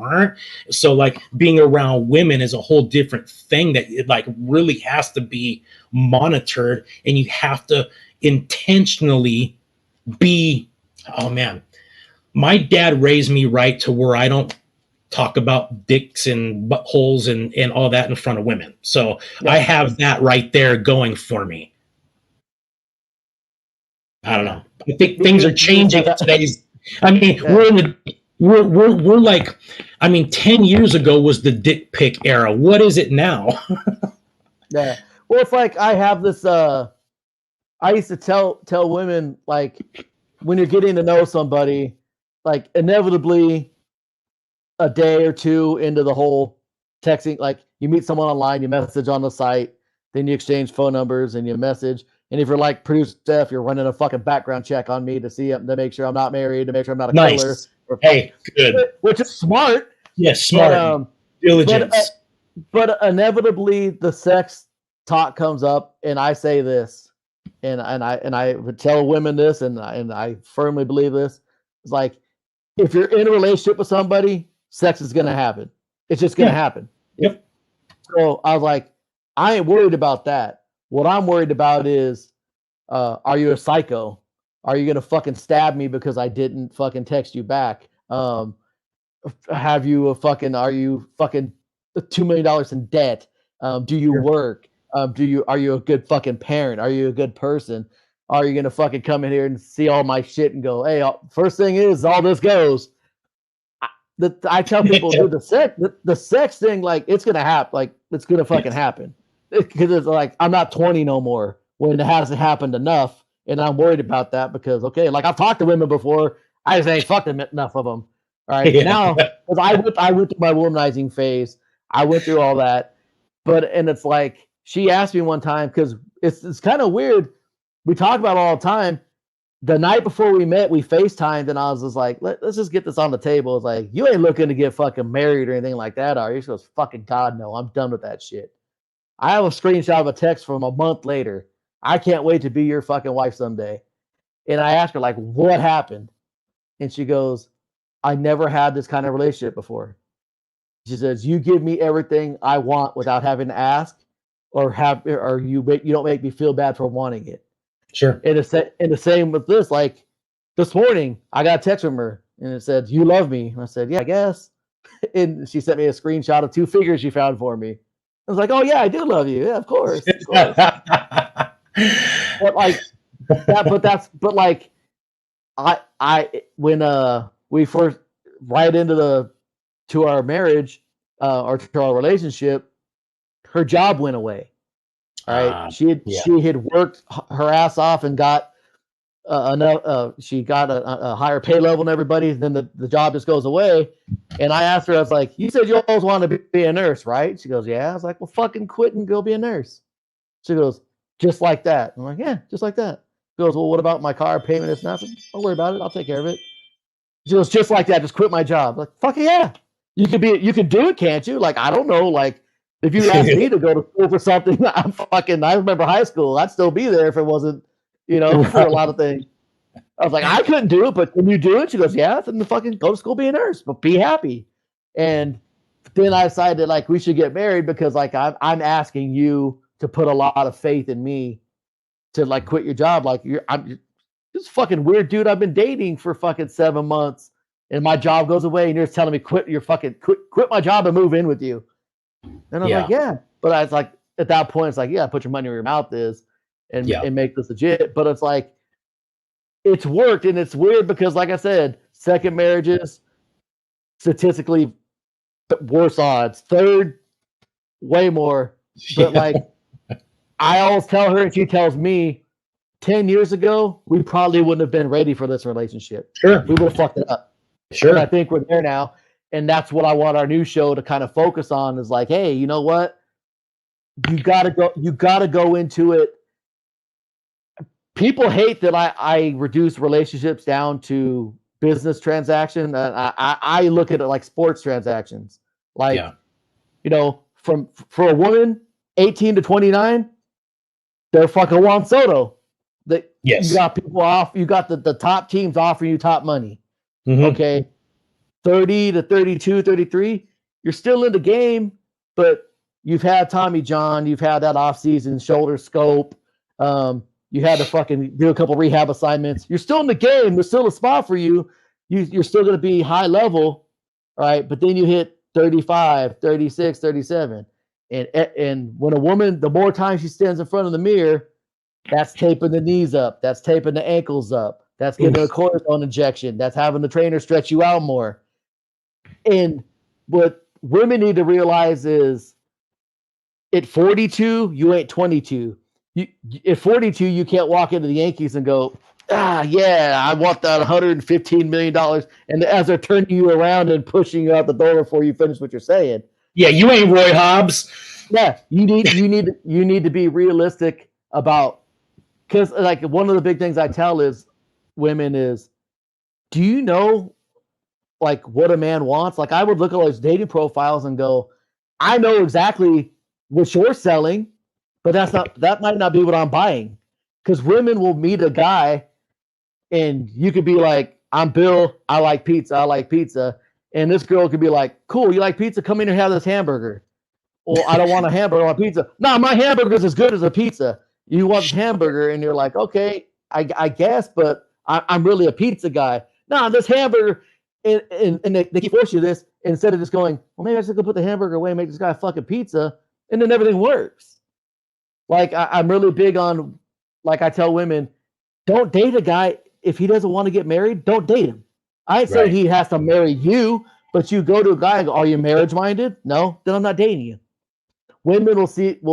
so like being around women is a whole different thing that it like really has to be monitored, and you have to intentionally be, oh man, my dad raised me right to where I don't talk about dicks and buttholes and all that in front of women. So I have that right there going for me. I don't know. I think things are changing in today's. I mean, we're like, I mean, 10 years ago was the dick pic era. What is it now? Yeah. Well, it's like I have this. I used to tell women, like, when you're getting to know somebody, like inevitably a day or two into the whole texting, like you meet someone online, you message on the site, then you exchange phone numbers and you message. And if you're like producer Steph, you're running a fucking background check on me to make sure I'm not married, to make sure I'm not a killer. Hey, good. Which is smart. Yes, smart. Diligence. But inevitably the sex talk comes up, and I say this, and I would tell women this, and I firmly believe this. It's like, if you're in a relationship with somebody, sex is gonna happen. It's just gonna happen. Yep. So I was like, I ain't worried about that. What I'm worried about is, are you a psycho? Are you gonna fucking stab me because I didn't fucking text you back? Are you fucking $2 million in debt? Do you work? Are you a good fucking parent? Are you a good person? Are you gonna fucking come in here and see all my shit and go, hey, first thing is all this goes? I tell people, dude, the sex thing, like, it's gonna happen. Like, it's gonna fucking happen. Because it's like, I'm not 20 no more when it hasn't happened enough, and I'm worried about that because, okay, like, I've talked to women before, I just ain't fucked enough of them. All right, now, because I went through my womanizing phase, I went through all that, and it's like, she asked me one time, because it's kind of weird, we talk about it all the time. The night before we met, we FaceTimed, and I was just like, let's just get this on the table. It's like, you ain't looking to get fucking married or anything like that, are you? She goes, fucking God, no, I'm done with that shit. I have a screenshot of a text from a month later. I can't wait to be your fucking wife someday. And I asked her, like, what happened? And she goes, I never had this kind of relationship before. She says, you give me everything I want without having to ask, or you don't make me feel bad for wanting it. Sure. And the same with this. Like this morning, I got a text from her and it said, you love me. And I said, yeah, I guess. And she sent me a screenshot of 2 figures she found for me. I was like, oh yeah, I do love you. Yeah, of course. Of course. But like but like I when we first right into our marriage or to our relationship, her job went away. Right? She had worked her ass off and got enough. She got a higher pay level than everybody. Then the job just goes away. And I asked her, I was like, "You said you always wanted to be a nurse, right?" She goes, "Yeah." I was like, "Well, fucking quit and go be a nurse." She goes, "Just like that." I'm like, "Yeah, just like that." She goes, "Well, what about my car payment? It's nothing. Don't worry about it. I'll take care of it." She goes, "Just like that. Just quit my job." I'm like, fucking yeah. You could do it, can't you? Like, I don't know. Like, if you asked me to go to school for something, I remember high school. I'd still be there if it wasn't, for a lot of things. I was like, I couldn't do it, but can you do it? She goes, yeah, then fucking go to school, be a nurse, but be happy. And then I decided like we should get married because like I'm asking you to put a lot of faith in me to like quit your job. Like you're this fucking weird dude I've been dating for fucking 7 months, and my job goes away, and you're telling me quit my job and move in with you. And I was like, yeah. But I was like, at that point, it's like, yeah, put your money where your mouth is and make this legit. But it's like, it's worked, and it's weird because, like I said, second marriages, statistically, worse odds. Third, way more. But like, I always tell her, and she tells me, 10 years ago, we probably wouldn't have been ready for this relationship. Sure. We would have fucked it up. Sure. But I think we're there now. And that's what I want our new show to kind of focus on is like, hey, you know what? You gotta go into it. People hate that I reduce relationships down to business transaction. I look at it like sports transactions. Like, for a woman, 18 to 29, they're fucking Juan Soto. You got people off. You got the top teams offering you top money. Mm-hmm. Okay, 30 to 32, 33. You're still in the game, but you've had Tommy John. You've had that off-season shoulder scope. You had to fucking do a couple rehab assignments. You're still in the game. There's still a spot for you. You're still going to be high level, right? But then you hit 35, 36, 37. And when a woman, the more time she stands in front of the mirror, that's taping the knees up. That's taping the ankles up. That's getting a cortisone injection. That's having the trainer stretch you out more. And what women need to realize is at 42, you ain't 22. At 42, you can't walk into the Yankees and go, yeah, I want that $115 million. And as they're turning you around and pushing you out the door before you finish what you're saying. Yeah, you ain't Roy Hobbs. Yeah, you need to be realistic about, because like one of the big things I tell women is, do you know like what a man wants? Like I would look at those dating profiles and go, I know exactly what you're selling, but that might not be what I'm buying. Because women will meet a guy and you could be like, I'm Bill, I like pizza. And this girl could be like, cool, you like pizza? Come in and have this hamburger. Well, I don't want a hamburger, I want pizza. No, my hamburger's as good as a pizza. You want hamburger, and you're like, okay, I guess, but I'm really a pizza guy. No, this hamburger, and they keep forcing you this instead of just going, well, maybe I should go put the hamburger away and make this guy a fucking pizza, and then everything works. Like, I'm really big on, like I tell women, don't date a guy if he doesn't want to get married. Don't date him. I ain't saying he has to marry you, but you go to a guy and go, are you marriage minded? No, then I'm not dating you. Women will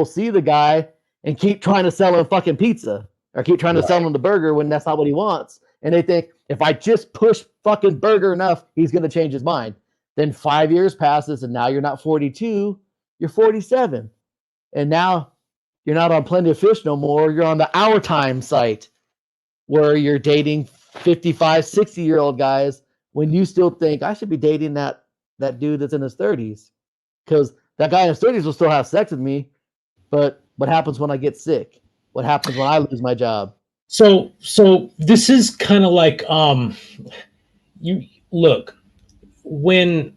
see the guy and keep trying to sell him fucking pizza or keep trying to sell him the burger when that's not what he wants. And they think if I just push fucking burger enough, he's going to change his mind. Then 5 years passes and now you're not 42, you're 47. And now you're not on Plenty of Fish no more. You're on the Our Time site where you're dating 55, 60-year-old guys when you still think I should be dating that dude that's in his 30s. Because that guy in his 30s will still have sex with me, But what happens when I get sick? What happens when I lose my job? So this is kind of like you look when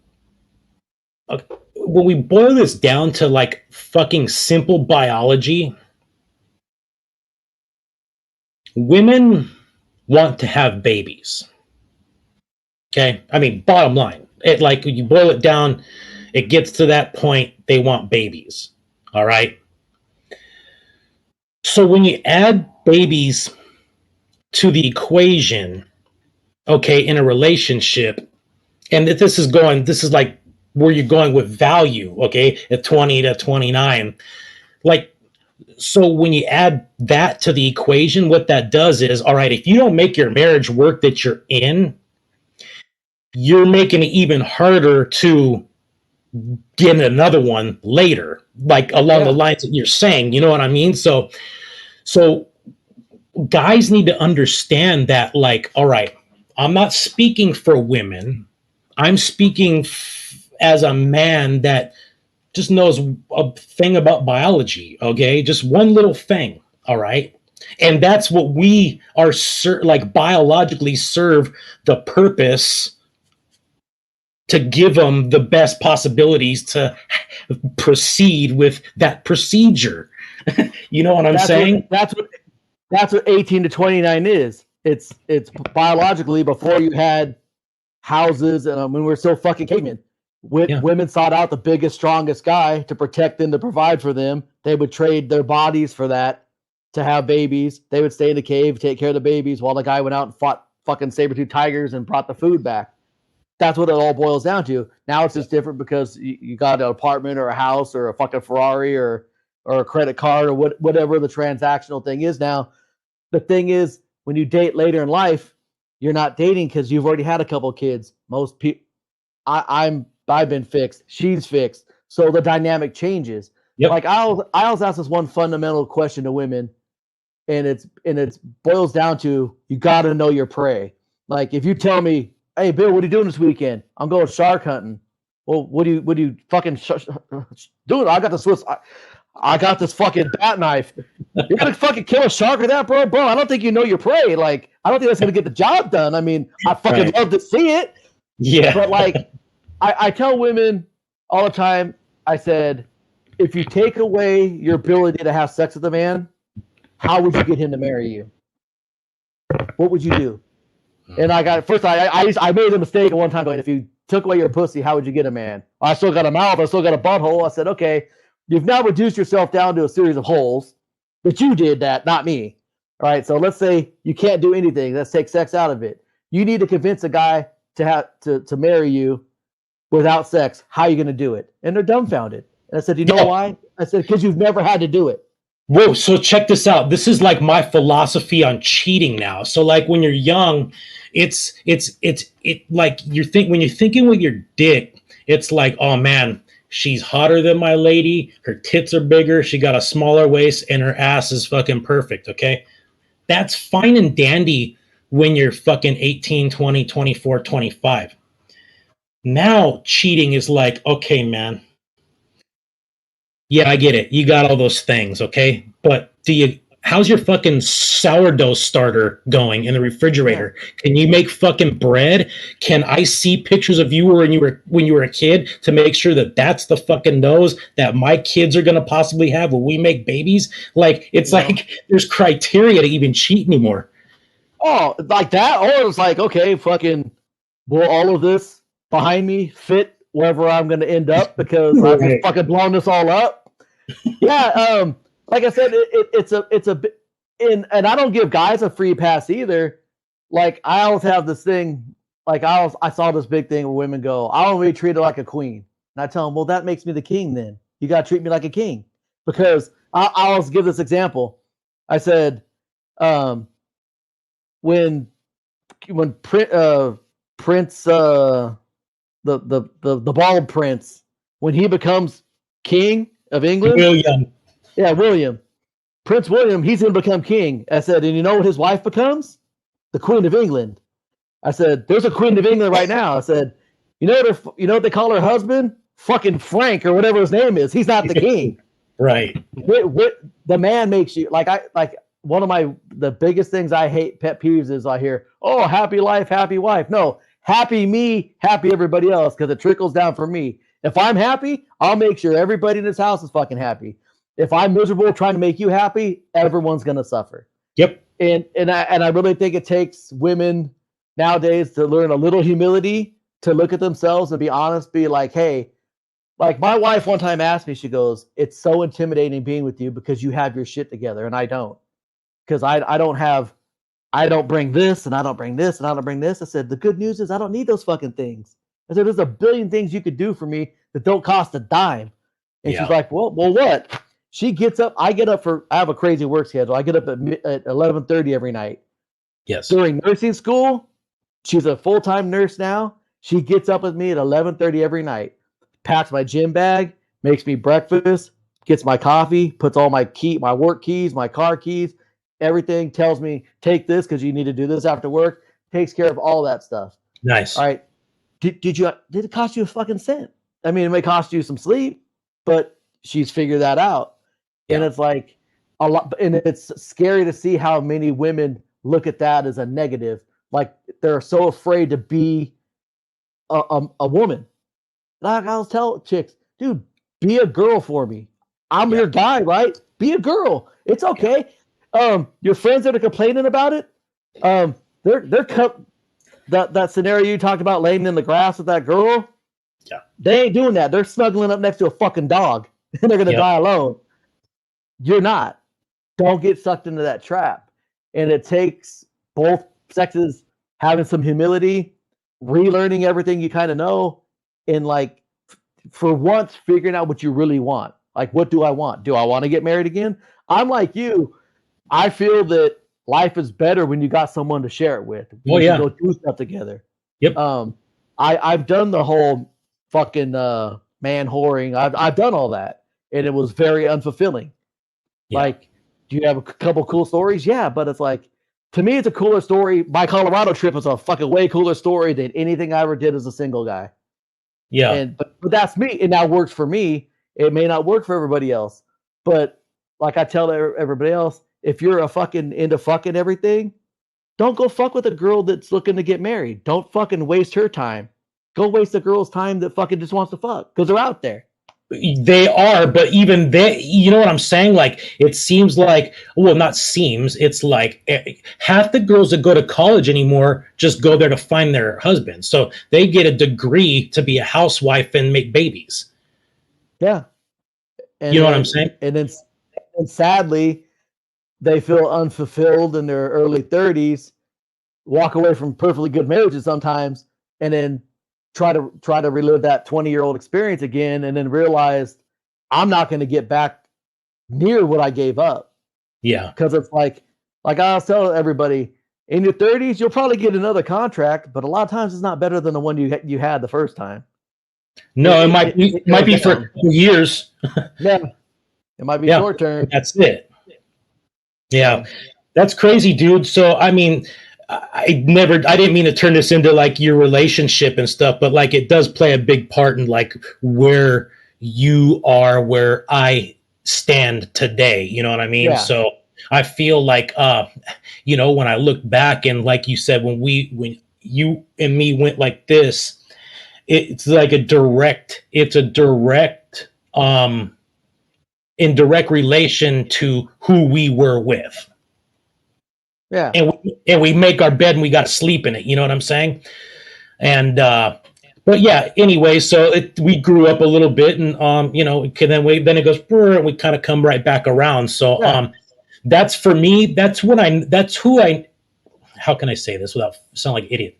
when we boil this down to like fucking simple biology, women want to have babies. Okay, I mean, bottom line, it like when you boil it down, it gets to that point. They want babies. All right. So when you add babies to the equation, okay, in a relationship, and this is like where you're going with value, okay, at 20 to 29. Like, so when you add that to the equation, what that does is, all right, if you don't make your marriage work that you're in, you're making it even harder to get another one later, like along the lines that you're saying, you know what I mean? So guys need to understand that, like, all right, I'm not speaking for women. I'm speaking as a man that just knows a thing about biology, okay? Just one little thing, all right? And that's what we are, like, biologically serve the purpose to give them the best possibilities to proceed with that procedure. You know what I'm saying? That's what 18 to 29 is. It's biologically before you had houses and when we were still fucking cavemen. Women sought out the biggest, strongest guy to protect them, to provide for them. They would trade their bodies for that to have babies. They would stay in the cave, take care of the babies while the guy went out and fought fucking saber-tooth tigers and brought the food back. That's what it all boils down to. Now it's just different because you got an apartment or a house or a fucking Ferrari or a credit card or whatever the transactional thing is now. The thing is, when you date later in life, you're not dating because you've already had a couple of kids. Most people, I've been fixed. She's fixed. So the dynamic changes. Yep. Like I always ask this one fundamental question to women, and it's boils down to you got to know your prey. Like if you tell me, "Hey Bill, what are you doing this weekend?" "I'm going shark hunting." "Well, what do you fucking doing?" "I got the Swiss. I got this fucking bat knife." "You're gonna fucking kill a shark with that, bro? Bro, I don't think you know your prey. Like, I don't think that's gonna get the job done. I mean, I fucking love to see it." Yeah. But like, I tell women all the time, I said, if you take away your ability to have sex with a man, how would you get him to marry you? What would you do? And I made a mistake at one time going, if you took away your pussy, how would you get a man? "I still got a mouth. I still got a butthole." I said, okay, you've now reduced yourself down to a series of holes, but you did that, not me. All right, so let's say you can't do anything. Let's take sex out of it. You need to convince a guy to marry you without sex. How are you going to do it? And they're dumbfounded. And I said, you know why? I said, because you've never had to do it. Whoa, so check this out. This is like my philosophy on cheating now. So like when you're young, it's like when you're thinking with your dick, it's like, oh man, she's hotter than my lady, her tits are bigger, she got a smaller waist, and her ass is fucking perfect, okay? That's fine and dandy when you're fucking 18, 20, 24, 25. Now cheating is like, okay, man, yeah, I get it. You got all those things, okay? But how's your fucking sourdough starter going in the refrigerator? Can you make fucking bread? Can I see pictures of you when you were a kid to make sure that that's the fucking nose that my kids are going to possibly have when we make babies? Like, it's like there's criteria to even cheat anymore. Oh, like that? Or it's like, okay, fucking, will all of this behind me fit wherever I'm going to end up because I've just fucking blown this all up? Yeah, like I said, it's a bit, and I don't give guys a free pass either. Like I always have this thing, like I saw this big thing where women go, "I want to be treated like a queen," and I tell them, "Well, that makes me the king. Then you got to treat me like a king," because I always give this example. I said, when Prince the bald prince, when he becomes king of England, William, Prince William, he's going to become king. I said, and you know what his wife becomes? The Queen of England. I said, there's a Queen of England right now. I said, you know what they call her husband? Fucking Frank or whatever his name is. He's not the king. Right. The man makes you like one of the biggest things I hate, pet peeves, is I hear, oh, happy life, happy wife. No, happy me, happy everybody else, because it trickles down for me. If I'm happy, I'll make sure everybody in this house is fucking happy. If I'm miserable trying to make you happy, everyone's gonna suffer. Yep. And I really think it takes women nowadays to learn a little humility, to look at themselves and be honest, be like, hey, like my wife one time asked me, she goes, it's so intimidating being with you because you have your shit together and I don't. Because I don't bring this and I don't bring this and I don't bring this. I said, the good news is I don't need those fucking things. I said, there's a billion things you could do for me that don't cost a dime. And she's like, well, what? She gets up. I have a crazy work schedule. I get up at 11:30 every night. Yes. During nursing school, she's a full-time nurse now. She gets up with me at 11:30 every night, packs my gym bag, makes me breakfast, gets my coffee, puts all my work keys, my car keys, everything, tells me, take this because you need to do this after work, takes care of all that stuff. Nice. All right. Did it cost you a fucking cent? I mean, it may cost you some sleep, but she's figured that out. And it's like a lot, and it's scary to see how many women look at that as a negative. Like they're so afraid to be a woman. Like I'll tell chicks, dude, be a girl for me. I'm your guy, right? Be a girl. It's okay. Your friends that are complaining about it, that scenario you talked about, laying in the grass with that girl. Yeah. They ain't doing that. They're snuggling up next to a fucking dog and they're gonna die alone. You're not. Don't get sucked into that trap. And it takes both sexes having some humility, relearning everything you kind of know, and like for once figuring out what you really want. Like, what do I want? Do I want to get married again? I'm like you. I feel that life is better when you got someone to share it with. You can go do stuff together. Yep. I've done the whole fucking man whoring. I've done all that, and it was very unfulfilling. Yeah. Like, do you have a couple cool stories? Yeah, but it's like, to me, it's a cooler story. My Colorado trip was a fucking way cooler story than anything I ever did as a single guy. Yeah. But that's me. It now works for me. It may not work for everybody else. But like I tell everybody else, if you're a fucking into fucking everything, don't go fuck with a girl that's looking to get married. Don't fucking waste her time. Go waste a girl's time that fucking just wants to fuck, because they're out there. They are, but even they, you know what I'm saying? Like, it seems like, well, not seems, it's like half the girls that go to college anymore just go there to find their husband. So they get a degree to be a housewife and make babies. Yeah. And you know what I'm saying? And sadly, they feel unfulfilled in their early 30s, walk away from perfectly good marriages sometimes, and then try to relive that 20-year-old experience again, and then realize I'm not going to get back near what I gave up. Yeah. Because it's like I was telling everybody, in your 30s, you'll probably get another contract, but a lot of times it's not better than the one you had the first time. No, it might be for years. Yeah. It might be short term. That's it. Yeah. That's crazy, dude. So, I mean, I didn't mean to turn this into like your relationship and stuff, but like it does play a big part in like where you are, where I stand today. You know what I mean? Yeah. So I feel like, when I look back and like you said, when you and me went like this, it's like in direct relation to who we were with. Yeah. And we make our bed and we got to sleep in it. You know what I'm saying? And, but yeah, anyway, so we grew up a little bit and, then it goes, and we kind of come right back around. So, that's for me, how can I say this without sounding like an idiot?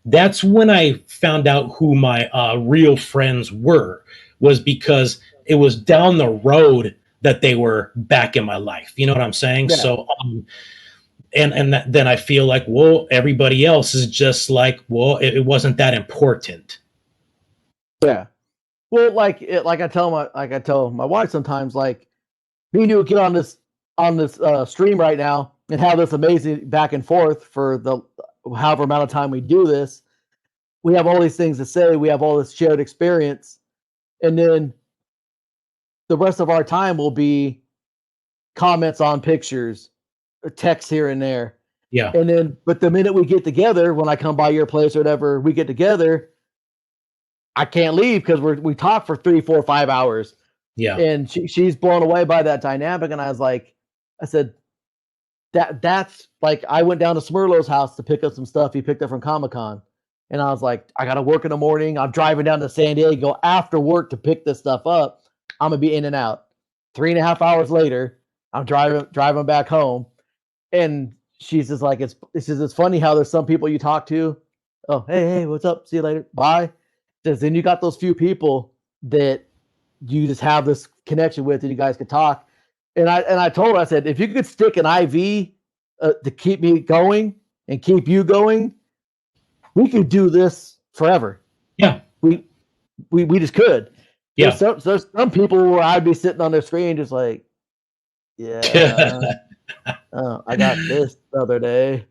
That's when I found out who my real friends was because it was down the road that they were back in my life. You know what I'm saying? Yeah. So, then I feel like, well, everybody else is just like, well, it wasn't that important. Yeah. Well, like I tell my wife sometimes, like, me and you get on this stream right now and have this amazing back and forth for the however amount of time we do this. We have all these things to say. We have all this shared experience, and then the rest of our time will be comments on pictures, texts here and there. Yeah. And then, but the minute we get together, when I come by your place or whatever, we get together, I can't leave because we talk for 3, 4, 5 hours. Yeah. And she's blown away by that dynamic. And I said, that's like, I went down to Smurlo's house to pick up some stuff he picked up from Comic-Con. And I was like, I got to work in the morning. I'm driving down to San Diego after work to pick this stuff up. I'm going to be in and out. 3.5 hours later, I'm driving back home. And she's just like, it's funny how there's some people you talk to. Oh, hey, what's up? See you later. Bye. Then you got those few people that you just have this connection with and you guys could talk. And I told her, I said, if you could stick an IV to keep me going and keep you going, we could do this forever. Yeah. We just could. Yeah. There's some people where I'd be sitting on their screen just like, yeah, I got this the other day.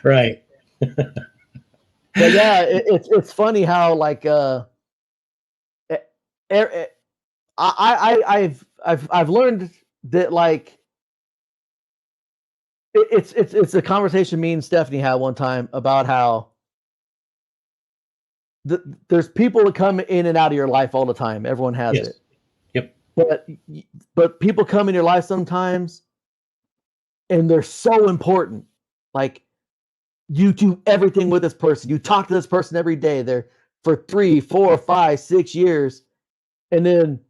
Right. But yeah, it's funny how like I've learned that like it's a conversation me and Stephanie had one time about how there's people that come in and out of your life all the time. Everyone has it. Yep. But people come in your life sometimes and they're so important. Like you do everything with this person. You talk to this person every day. They're for 3, 4, 5, 6 years. And then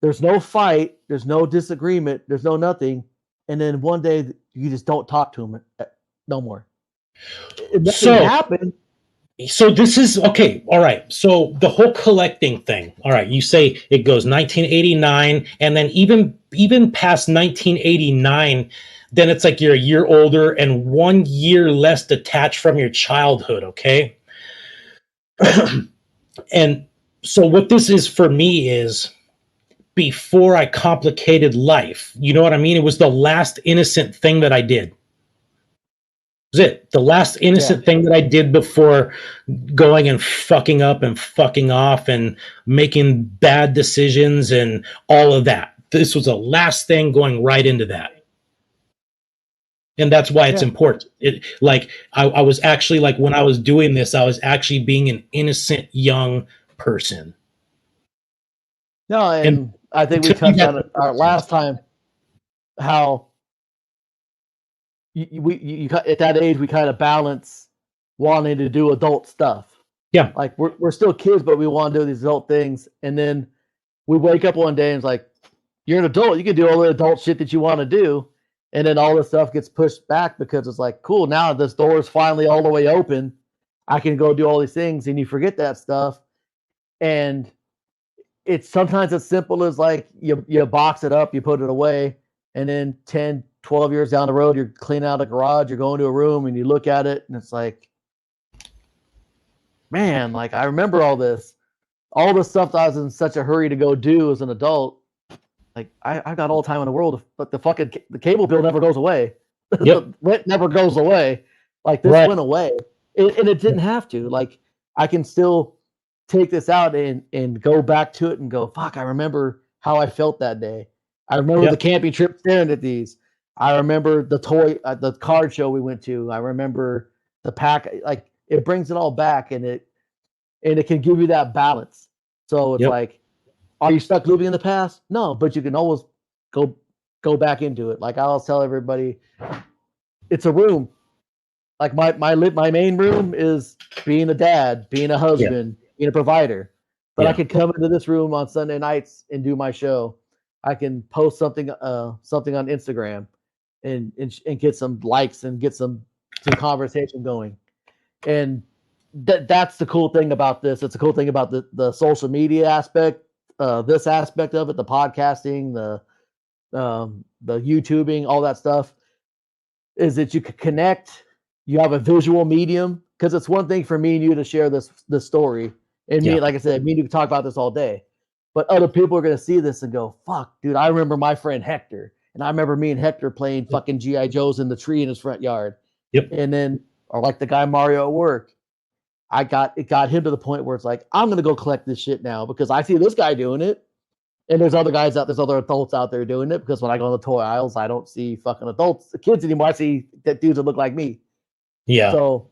there's no fight. There's no disagreement. There's no nothing. And then one day you just don't talk to them no more. It happened. So this is okay. All right. So the whole collecting thing. All right. You say it goes 1989 and then even past 1989, then it's like you're a year older and 1 year less detached from your childhood. Okay. And so what this is for me is before I complicated life. You know what I mean? It was the last innocent thing that I did. Was it the last innocent thing that I did before going and fucking up and fucking off and making bad decisions and all of that? This was the last thing going right into that. And that's why it's important. I was actually like, when I was doing this, I was actually being an innocent young person. No, and I think we touched on it our last time, how you at that age we kind of balance wanting to do adult stuff. Yeah, like we're still kids, but we want to do these adult things, and then we wake up one day and it's like, you're an adult, you can do all the adult shit that you want to do, and then all this stuff gets pushed back because it's like, cool, now this door is finally all the way open. I can go do all these things, and you forget that stuff, and it's sometimes as simple as like you box it up, you put it away, and then 10, 12 years down the road, you're cleaning out a garage, you're going to a room and you look at it and it's like, man, like I remember all this stuff that I was in such a hurry to go do as an adult. Like I got all the time in the world, but the cable bill never goes away. Yep. The rent never goes away. Like this went away, and it didn't have to. Like I can still take this out and go back to it and go, fuck, I remember how I felt that day. I remember the camping trip staring at these. I remember the the card show we went to. I remember the pack. Like it brings it all back, and it can give you that balance. So it's like, are you stuck living in the past? No, but you can always go back into it. Like I always tell everybody, it's a room. Like my main room is being a dad, being a husband, being a provider. But I can come into this room on Sunday nights and do my show. I can post something on Instagram and get some likes and get some conversation going. And that's the cool thing about this. It's a cool thing about the social media aspect, this aspect of it, the podcasting, the YouTubing, all that stuff, is that you can connect. You have a visual medium, because it's one thing for me and you to share this story. And me, like I said, me and you can talk about this all day. But other people are going to see this and go, fuck, dude, I remember my friend Hector. And I remember me and Hector playing fucking G.I. Joes in the tree in his front yard. Yep. And then, or like the guy Mario at work, it got him to the point where it's like, I'm going to go collect this shit now because I see this guy doing it. And there's other adults out there doing it, because when I go in the toy aisles, I don't see fucking kids anymore. I see dudes that look like me. Yeah. So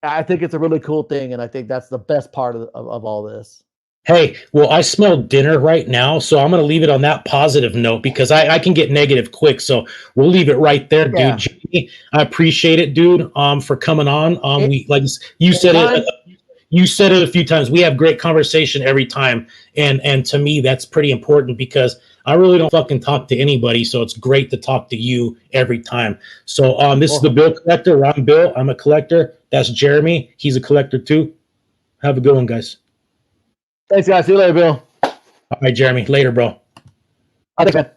I think it's a really cool thing, and I think that's the best part of all this. Hey, well, I smell dinner right now, so I'm going to leave it on that positive note, because I can get negative quick. So we'll leave it right there, dude. Yeah. Jamie, I appreciate it, dude, for coming on. We, like you said it. You said it a few times. We have great conversation every time, and to me, that's pretty important, because I really don't fucking talk to anybody, so it's great to talk to you every time. So this is the Bill Collector. I'm Bill. I'm a collector. That's Jeremy. He's a collector too. Have a good one, guys. Thanks, guys. See you later, Bill. All right, Jeremy. Later, bro. Thanks, man.